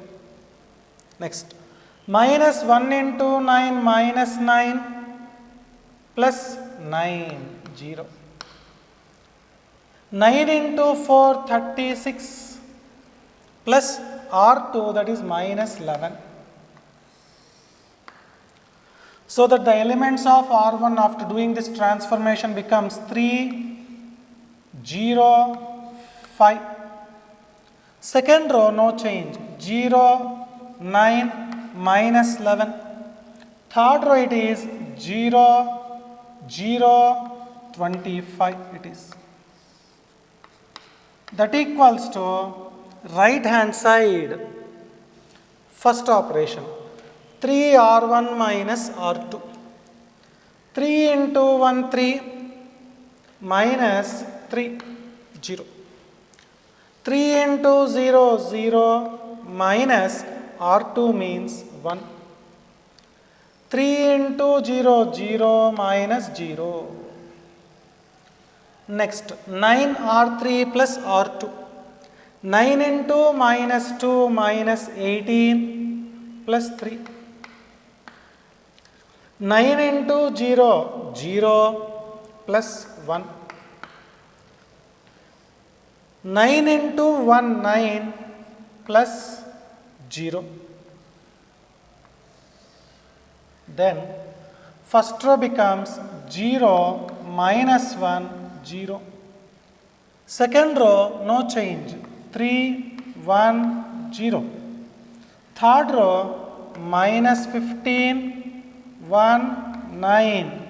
Next. Minus 1 into 9 minus 9 plus 9, 0. 9 into 4, 36 plus R2, that is minus 11. So that the elements of R1 after doing this transformation becomes 3, 0, 5. Second row no change, 0, 9 minus 11. Third row it is 0, 0, 25 it is. That equals to right hand side, first operation, 3R1 minus R2. 3 into 1, 3 minus 3, 0. 3 into 0, 0 minus R2 means 1. 3 into 0, 0 minus 0. Next, 9 R3 plus R2. 9 into minus 2 minus 18 plus 3. 9 into 0, 0 plus 1. 9 into 1, 9 plus 0. Then first row becomes 0 minus 1, 0. Second row no change, 3, 1, 0. Third row minus 15, 1, 9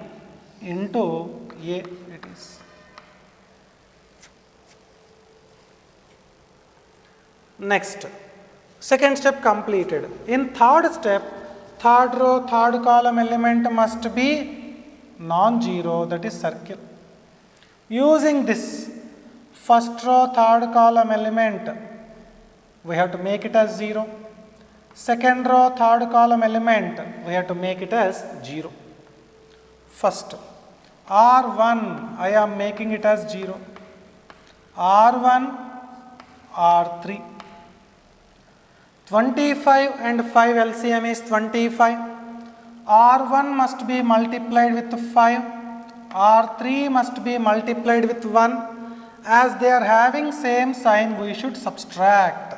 into A it is. Next, second step completed. In third step, third row, third column element must be non-zero, that is circle. Using this, first row, third column element, we have to make it as 0. Second row, third column element, we have to make it as 0. First, R1, I am making it as 0. R1, R3. 25 and 5 LCM is 25. R1 must be multiplied with 5. R3 must be multiplied with 1. As they are having same sign, we should subtract.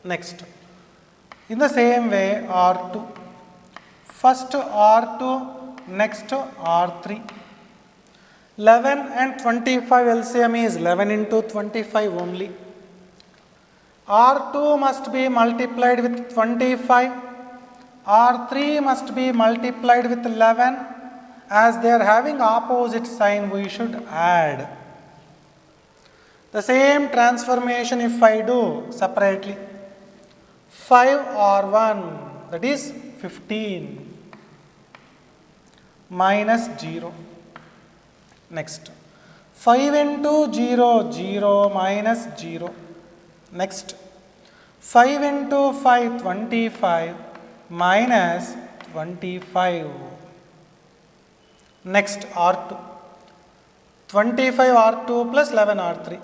Next, in the same way, R2. First R2, next R3. 11 and 25 LCM is 11 into 25 only. R2 must be multiplied with 25. R3 must be multiplied with 11. As they are having opposite sign, we should add. The same transformation if I do separately. 5R1, that is 15, minus 0. Next, 5 into 0, 0 minus 0. Next, 5 into 5, 25, minus 25. Next, R2. 25 R2 plus 11 R3.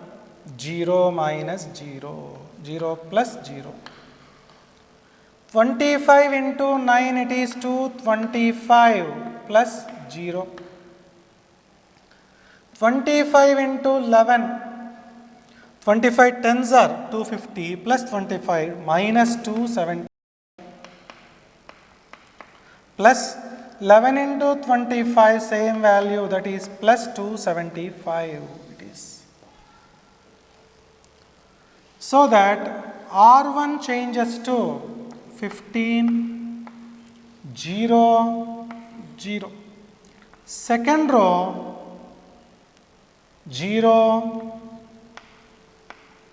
0 minus 0. 0 plus 0. 25 into 9, it is 225 plus 0. 25 into 11. 25 tens are 250 plus 25 minus 270 plus 11 into 25 same value, that is plus 275 it is. So that R1 changes to 15, 0, 0. Second row 0,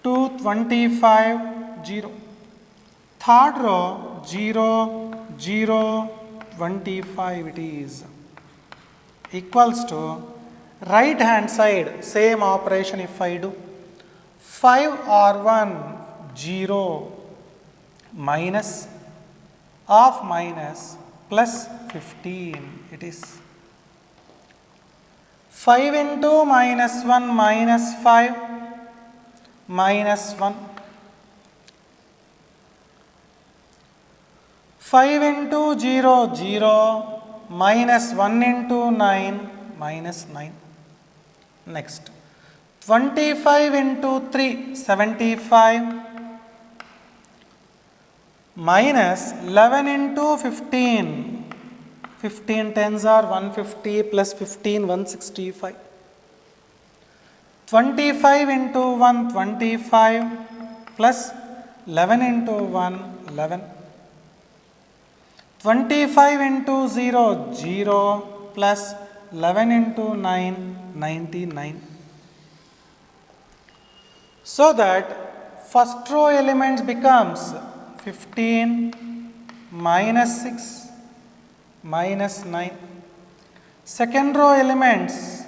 2, 25, 0. Third row 0, 0, 25 it is. Equals to right hand side, same operation if I do. 5R1, 0, minus, of minus, plus 15 it is. 5 into minus 1 minus 5 minus 1. 5 into 0, 0 minus 1 into 9 minus 9. Next, 25 into 3, 75 minus 11 into 15. 15 tens are 150 plus 15, 165. 25 into 1, 25 plus 11 into 1, 11. 25 into 0, 0 plus 11 into 9, 99. So that first row elements becomes 15 minus 6 minus 9. Second row elements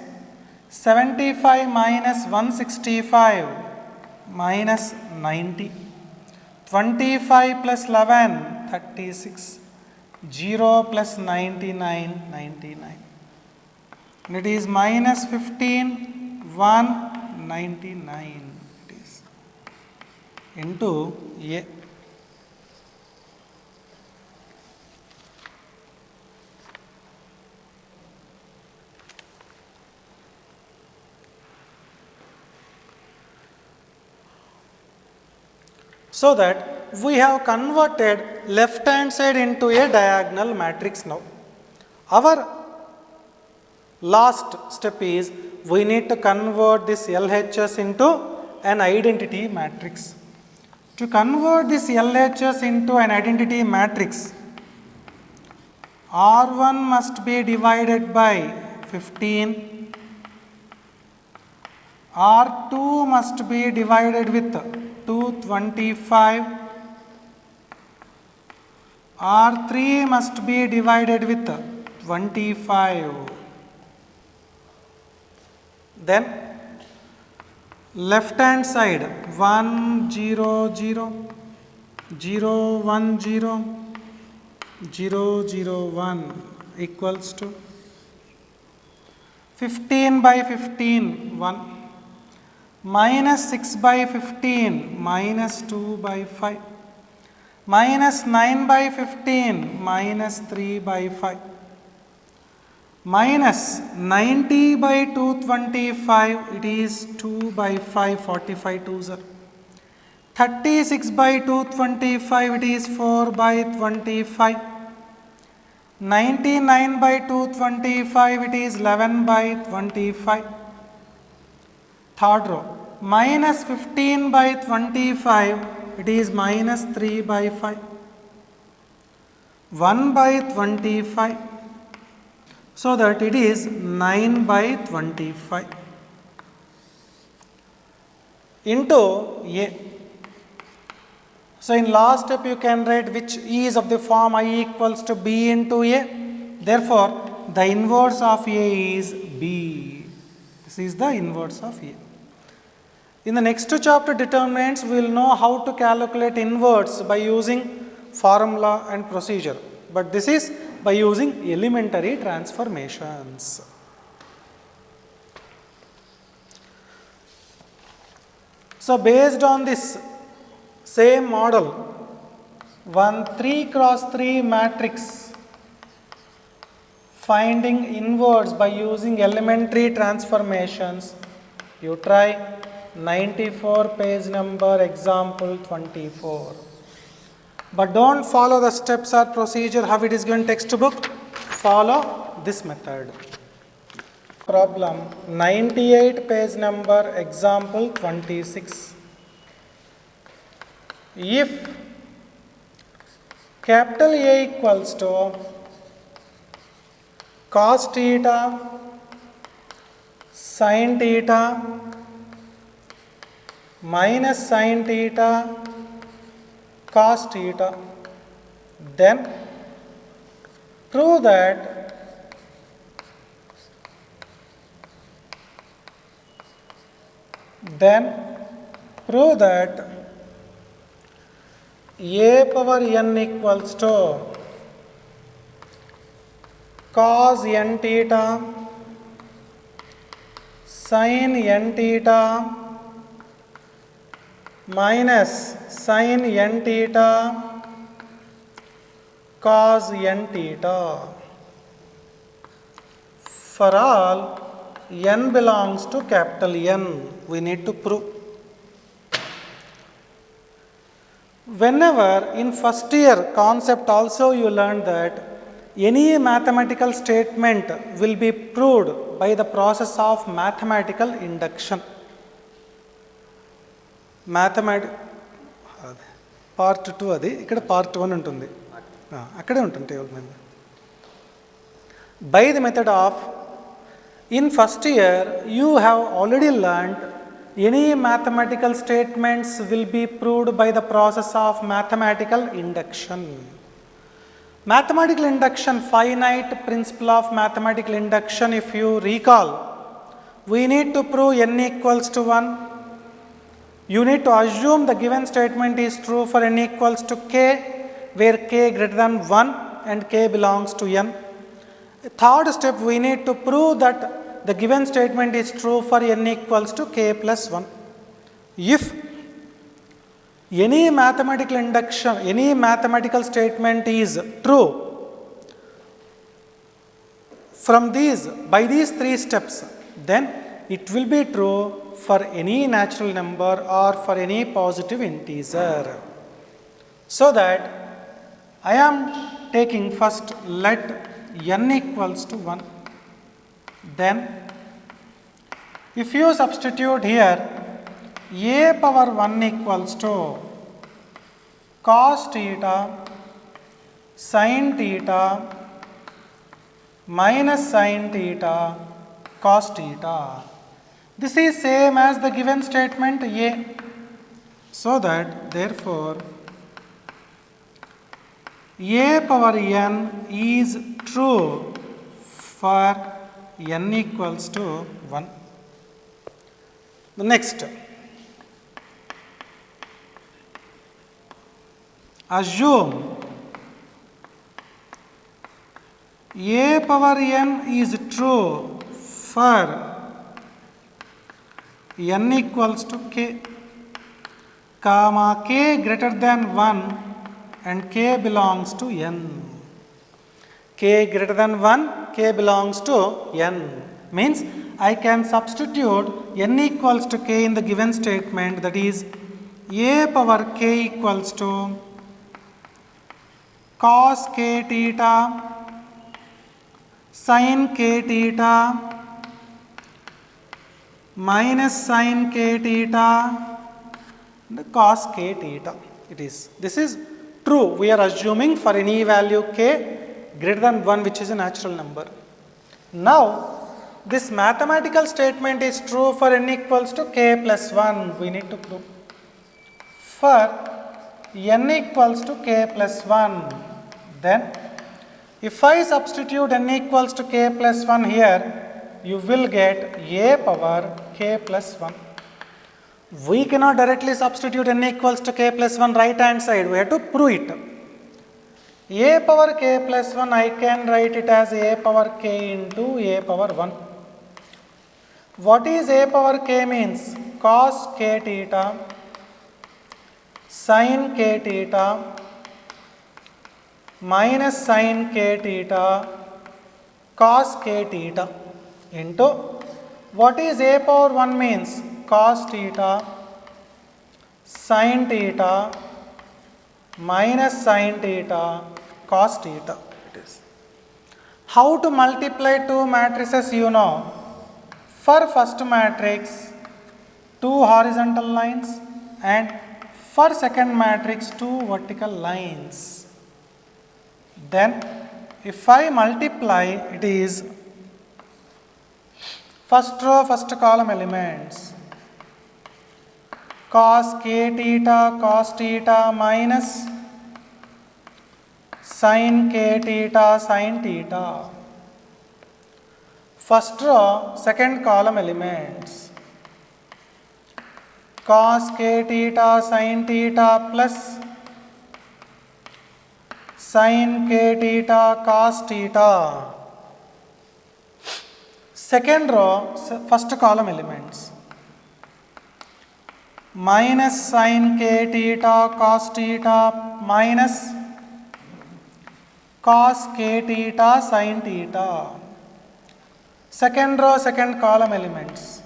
75 minus 165 minus 90. 25 plus 11, 36. 0 plus 99, 99. And it is minus 15, 199 it is into A. So that we have converted left hand side into a diagonal matrix now. Our last step is we need to convert this LHS into an identity matrix. To convert this LHS into an identity matrix, R1 must be divided by 15, R2 must be divided with 2 25, R3 must be divided with 25. Then left hand side 1 0 0 0 1 0 0 0 1 equals to 15 by 15 1 minus 6 by 15 minus 2 by 5 minus 9 by 15 minus 3 by 5 minus 90 by 225, it is 2 by 5, 45 2s are 36 by 225, it is 4 by 25, 99 by 225, it is 11 by 25. Third row, minus 15 by 25, it is minus 3 by 5, 1 by 25, so that it is 9 by 25 into A. So in last step you can write which is of the form I equals to B into A. Therefore, the inverse of A is B. This is the inverse of A. In the next chapter determinants, we will know how to calculate inverse by using formula and procedure. But this is by using elementary transformations. So based on this same model, one 3 cross 3 matrix finding inverse by using elementary transformations, you try 94 page number example 24. But don't follow the steps or procedure how it is given textbook. Follow this method. Problem 98 page number example 26. If capital A equals to cos theta, sin theta, minus sin theta, cos theta, then prove that A power n equals to cos n theta, sin n theta, minus sin n theta, cos n theta. For all n belongs to capital N, we need to prove. Whenever in first year concept also you learned that any mathematical statement will be proved by the process of mathematical induction. Part 2 అది ఇక్కడ part 1 ఉంటుంది, అక్కడే ఉంటుంది table మీద. By the method of, in first year you have already learned any mathematical statements will be proved by the process of mathematical induction. Mathematical induction, finite principle of mathematical induction, if you recall, we need to prove n equals to 1. You need to assume the given statement is true for n equals to k, where k greater than 1 and k belongs to n. Third step, we need to prove that the given statement is true for n equals to k plus 1. If any mathematical induction, any mathematical statement is true from these, by these three steps, then it will be true for any natural number or for any positive integer. So that I am taking first, let n equals to 1. Then if you substitute here a power 1 equals to cos theta, sin theta, minus sin theta, cos theta. This is same as the given statement A. So that therefore a power n is true for n equals to 1. The next, assume a power n is true for n equals to k, comma k greater than 1 and k belongs to n. K greater than 1, k belongs to n. Means I can substitute n equals to k in the given statement, that is a power k equals to cos k theta sin k theta minus sin k theta and cos k theta. This is true. We are assuming for any value k greater than 1, which is a natural number. Now this mathematical statement is true for n equals to k plus 1. We need to prove. For n equals to k plus 1, then if I substitute n equals to k plus 1 here, you will get a power k plus 1. We cannot directly substitute n equals to k plus 1 right hand side. We have to prove it. A power k plus 1, I can write it as a power k into a power 1. What is a power k means? Cos k theta sin k theta minus sin k theta cos k theta into what is a power 1 means? Cos theta sin theta minus sin theta cos theta. It is. How to multiply two matrices, you know. For first matrix, two horizontal lines, and for second matrix, two vertical lines. Then if I multiply, it is first row, first column elements. Cos k theta minus sin k theta sin theta. First row, second column elements. Cos k theta sin theta plus sin k theta cos theta. Second row, first column elements. Minus sin k theta cos theta minus cos k theta sin theta. Second row, second column elements.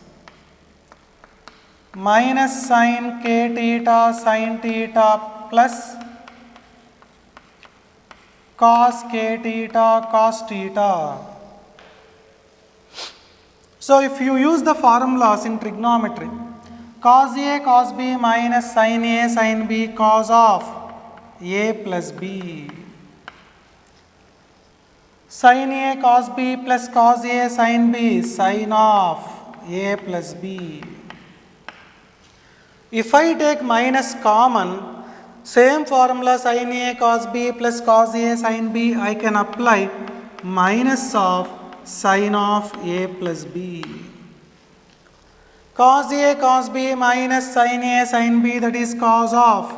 Minus sin k theta sin theta plus cos k theta cos theta. So if you use the formulas in trigonometry, cos A cos B minus sin A sin B cos of A plus B, sin A cos B plus cos A sin B sin of A plus B. If I take minus common, same formula sin A cos B plus cos A sin B, I can apply minus of sin of A plus B. Cos A cos B minus sin A sin B, that is cos of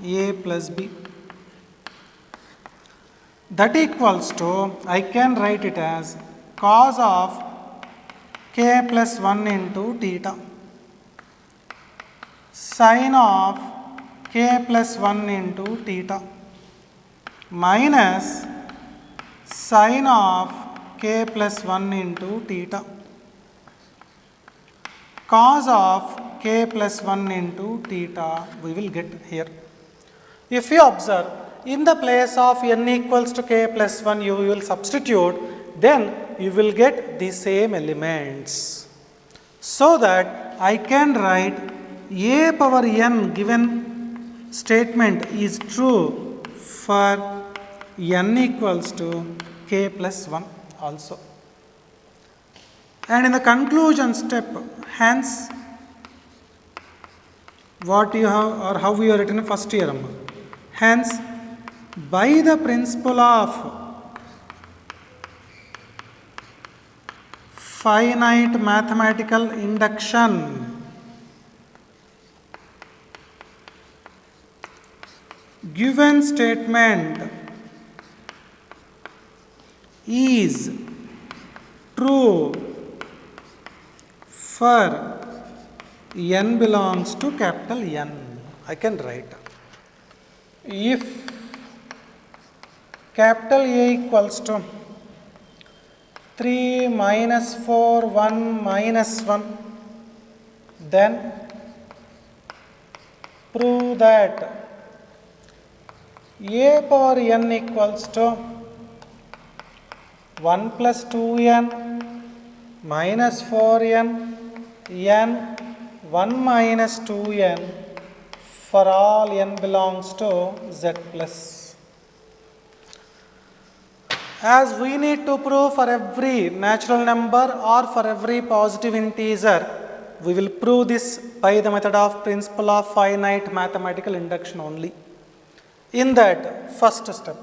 A plus B. That equals to, I can write it as cos of k plus 1 into theta sin of k plus 1 into theta minus sin of k plus 1 into theta cos of k plus 1 into theta we will get here. If you observe, in the place of n equals to k plus 1 you will substitute, then you will get the same elements. So that I can write a power n given statement is true for n equals to k plus 1 also. And in the conclusion step, hence what you have or how you have written in first year. Hence, by the principle of finite mathematical induction, given statement is true for n belongs to capital N. I can write, if capital A equals to 3 minus 4 1 minus 1, then prove that A power n equals to 1 plus 2n minus 4n n 1 minus 2n for all n belongs to z plus. As we need to prove for every natural number or for every positive integer, we will prove this by the method of principle of finite mathematical induction only. In that first step,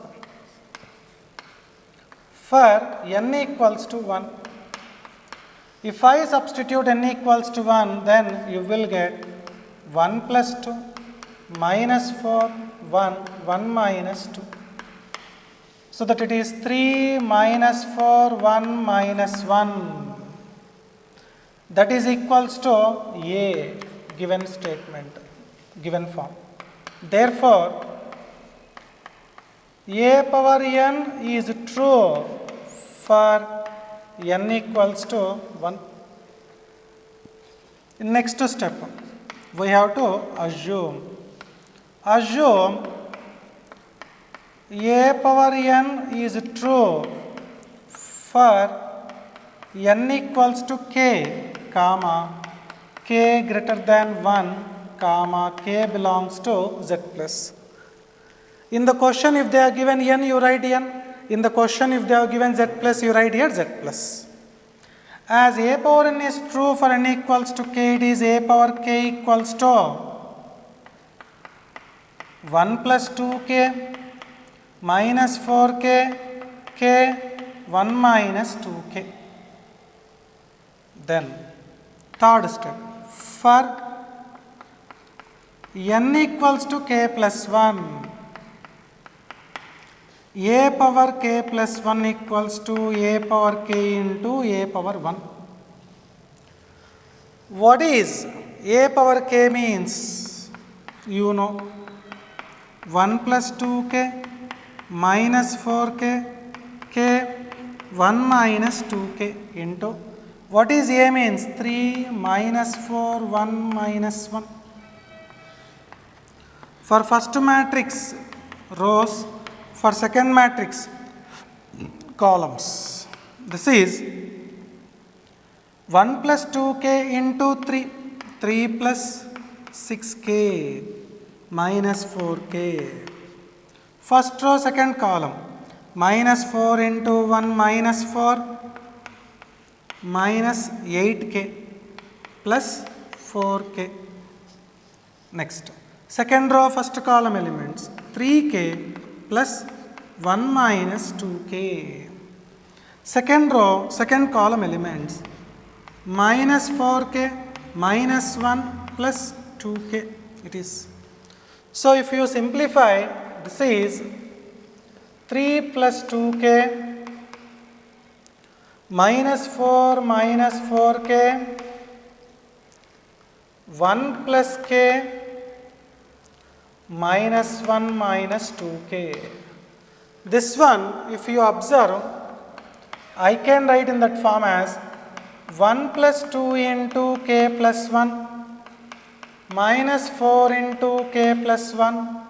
for n equals to 1, if I substitute n equals to 1, then you will get 1 plus 2 minus 4 1 1 minus 2. So that it is 3 minus 4 1 minus 1. That is equals to A given statement, given form. Therefore, A power n is true for n equals to 1. In next step, we have to assume A power n is true for n equals to k, comma, k greater than 1, comma, k belongs to z plus. In the question, if they are given n, you write n. In the question, if they are given z plus, you write here z plus. As A power n is true for n equals to k, it is A power k equals to 1 plus 2k minus 4k, k 1 minus 2k. Then, third step, for n equals to k plus 1, A power k plus 1 equals to A power k into A power 1. What is A power k means? You know, 1 plus 2k minus 4k, k 1 minus 2k into, what is A means? 3 minus 4 1 minus 1. For first matrix, rows. For second matrix, columns. This is 1 plus 2k into 3, 3 plus 6k minus 4k. First row, second column, minus 4 into 1 minus 4 minus 8k plus 4k. Next, second row, first column elements, 3k plus 1 minus 2k. Second row, second column elements, minus 4k minus 1 plus 2k it is. So if you simplify, this is 3 plus 2k minus 4 minus 4k 1 plus k minus 1 minus 2k. This one, if you observe, I can write in that form as 1 plus 2 into k plus 1 minus 4 into k plus 1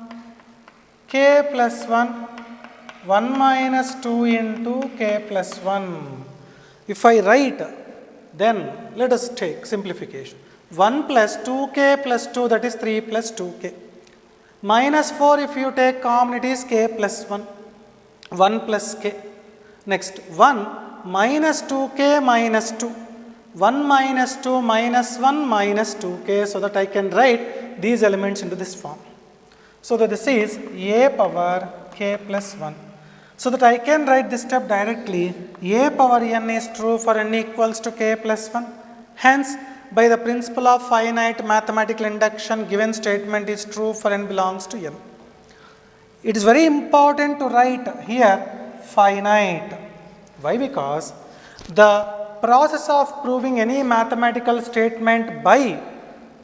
k plus 1 1 minus 2 into k plus 1. If I write, then let us take simplification. 1 plus 2k plus 2, that is 3 plus 2k. Minus 4, if you take common, it is k plus 1. 1 plus k. Next, 1 minus 2k minus 2. 1 minus 2 minus 1 minus 2k, so that I can write these elements into this form. So that this is a power k plus 1. So that I can write this step directly. A power n is true for n equals to k plus 1. Hence, by the principle of finite mathematical induction, given statement is true for n belongs to n. It is very important to write here finite. Why? Because the process of proving any mathematical statement by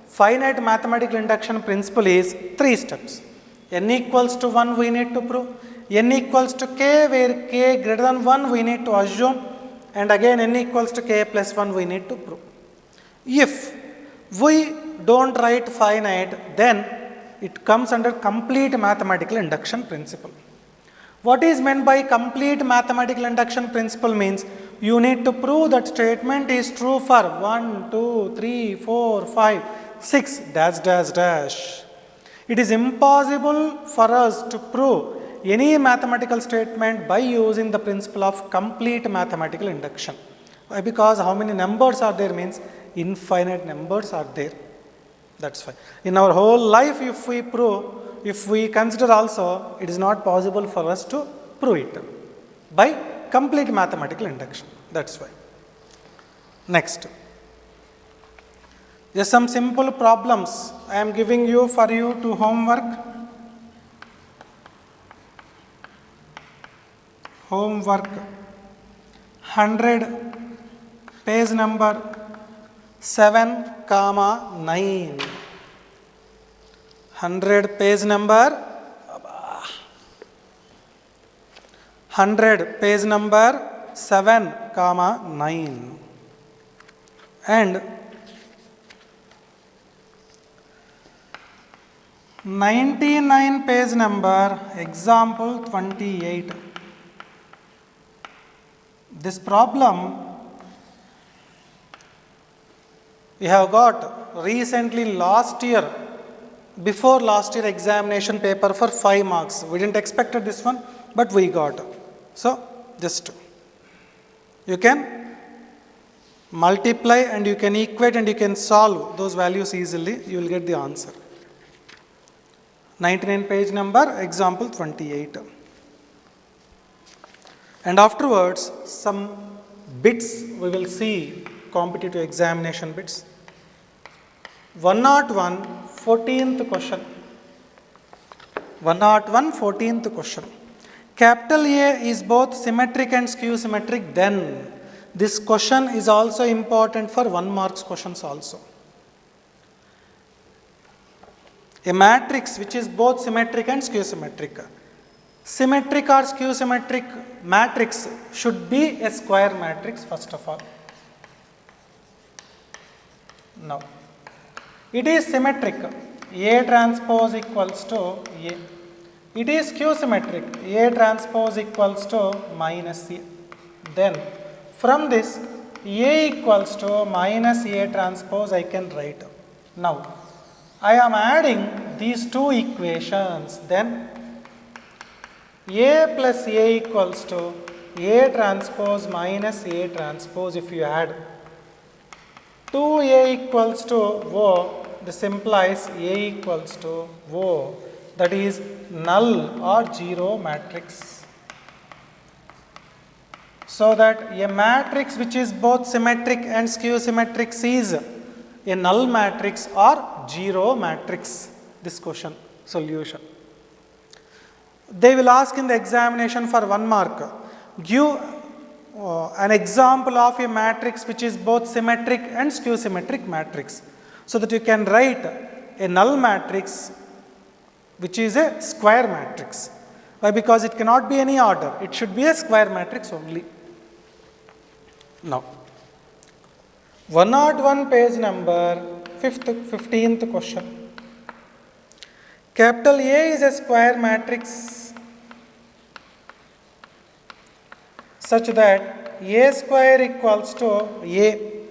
finite mathematical induction principle is 3 steps. N equals to 1 we need to prove, n equals to k where k greater than 1 we need to assume, and again n equals to k plus 1 we need to prove. If we don't write finite, then it comes under complete mathematical induction principle. What is meant by complete mathematical induction principle means you need to prove that statement is true for 1, 2, 3, 4, 5, 6, dash, dash, dash. It is impossible for us to prove any mathematical statement by using the principle of complete mathematical induction. Why? Because how many numbers are there means infinite numbers are there. That's why. In our whole life, if we consider also, it is not possible for us to prove it by complete mathematical induction. That's why. Next. Just some simple problems I am giving you for you to homework. Homework 100, page number 7, 9. 100, page number 100, page number 7, 9. And 99, page number, example 28. This problem we have got recently before last year examination paper for 5 marks. We didn't expect this one, but we got. So, just you can multiply and you can equate and you can solve those values easily. You will get the answer. 99, page number, example 28. And afterwards, some bits we will see, competitive examination bits. 101, 14th question. 101, 14th question. Capital A is both symmetric and skew symmetric, then this question is also important for 1 marks questions also. A matrix which is both symmetric and skew symmetric. Symmetric or skew symmetric matrix should be a square matrix first of all. Now, it is symmetric. A transpose equals to A. It is skew symmetric. A transpose equals to minus A. Then, from this, A equals to minus A transpose I can write. Now, I am adding these two equations, then A plus A equals to A transpose minus A transpose. If you add 2A equals to O, this implies A equals to O, that is null or zero matrix. So that a matrix which is both symmetric and skew symmetric is a null matrix or zero matrix. This question solution. They will ask in the examination for 1 mark. Give an example of a matrix which is both symmetric and skew symmetric matrix, so that you can write a null matrix which is a square matrix. Why? Because it cannot be any order. It should be a square matrix only. Now, 101, page number 15th question. Capital A is a square matrix such that A square equals to A.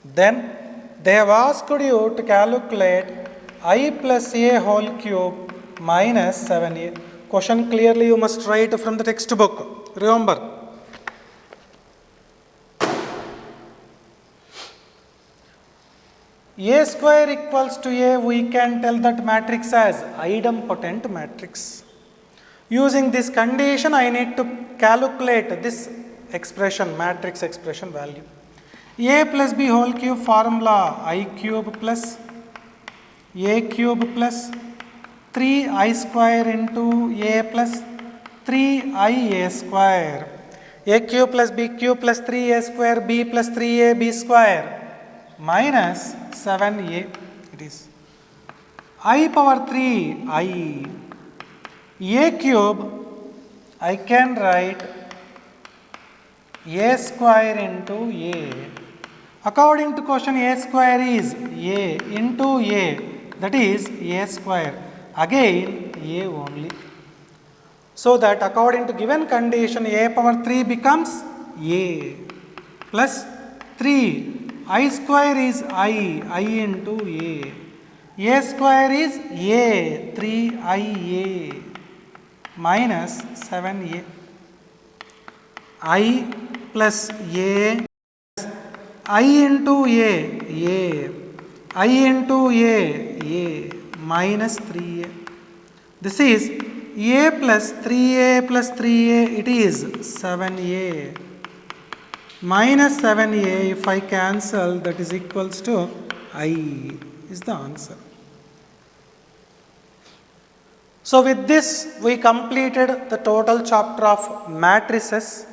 Then they have asked you to calculate I plus A whole cube minus 7A. Question clearly you must write from the textbook. Remember. A square equals to A, we can tell that matrix as idempotent matrix. Using this condition, I need to calculate this expression, matrix expression value. A plus B whole cube formula, I cube plus A cube plus 3I square into A plus 3IA square. A cube plus B cube plus 3A square, B plus 3AB square minus 7A it is. I power 3 I. A cube I can write A square into A. According to question, A square is A into A, that is A square, again A only. So that according to given condition, A power 3 becomes A plus 3. I square is I into A. A square is A, 3IA minus 7A. I plus A, I into A, I into A minus 3A. This is A plus 3A, it is 7A. Minus 7A, if I cancel, that is equals to I is the answer. So with this, we completed the total chapter of matrices.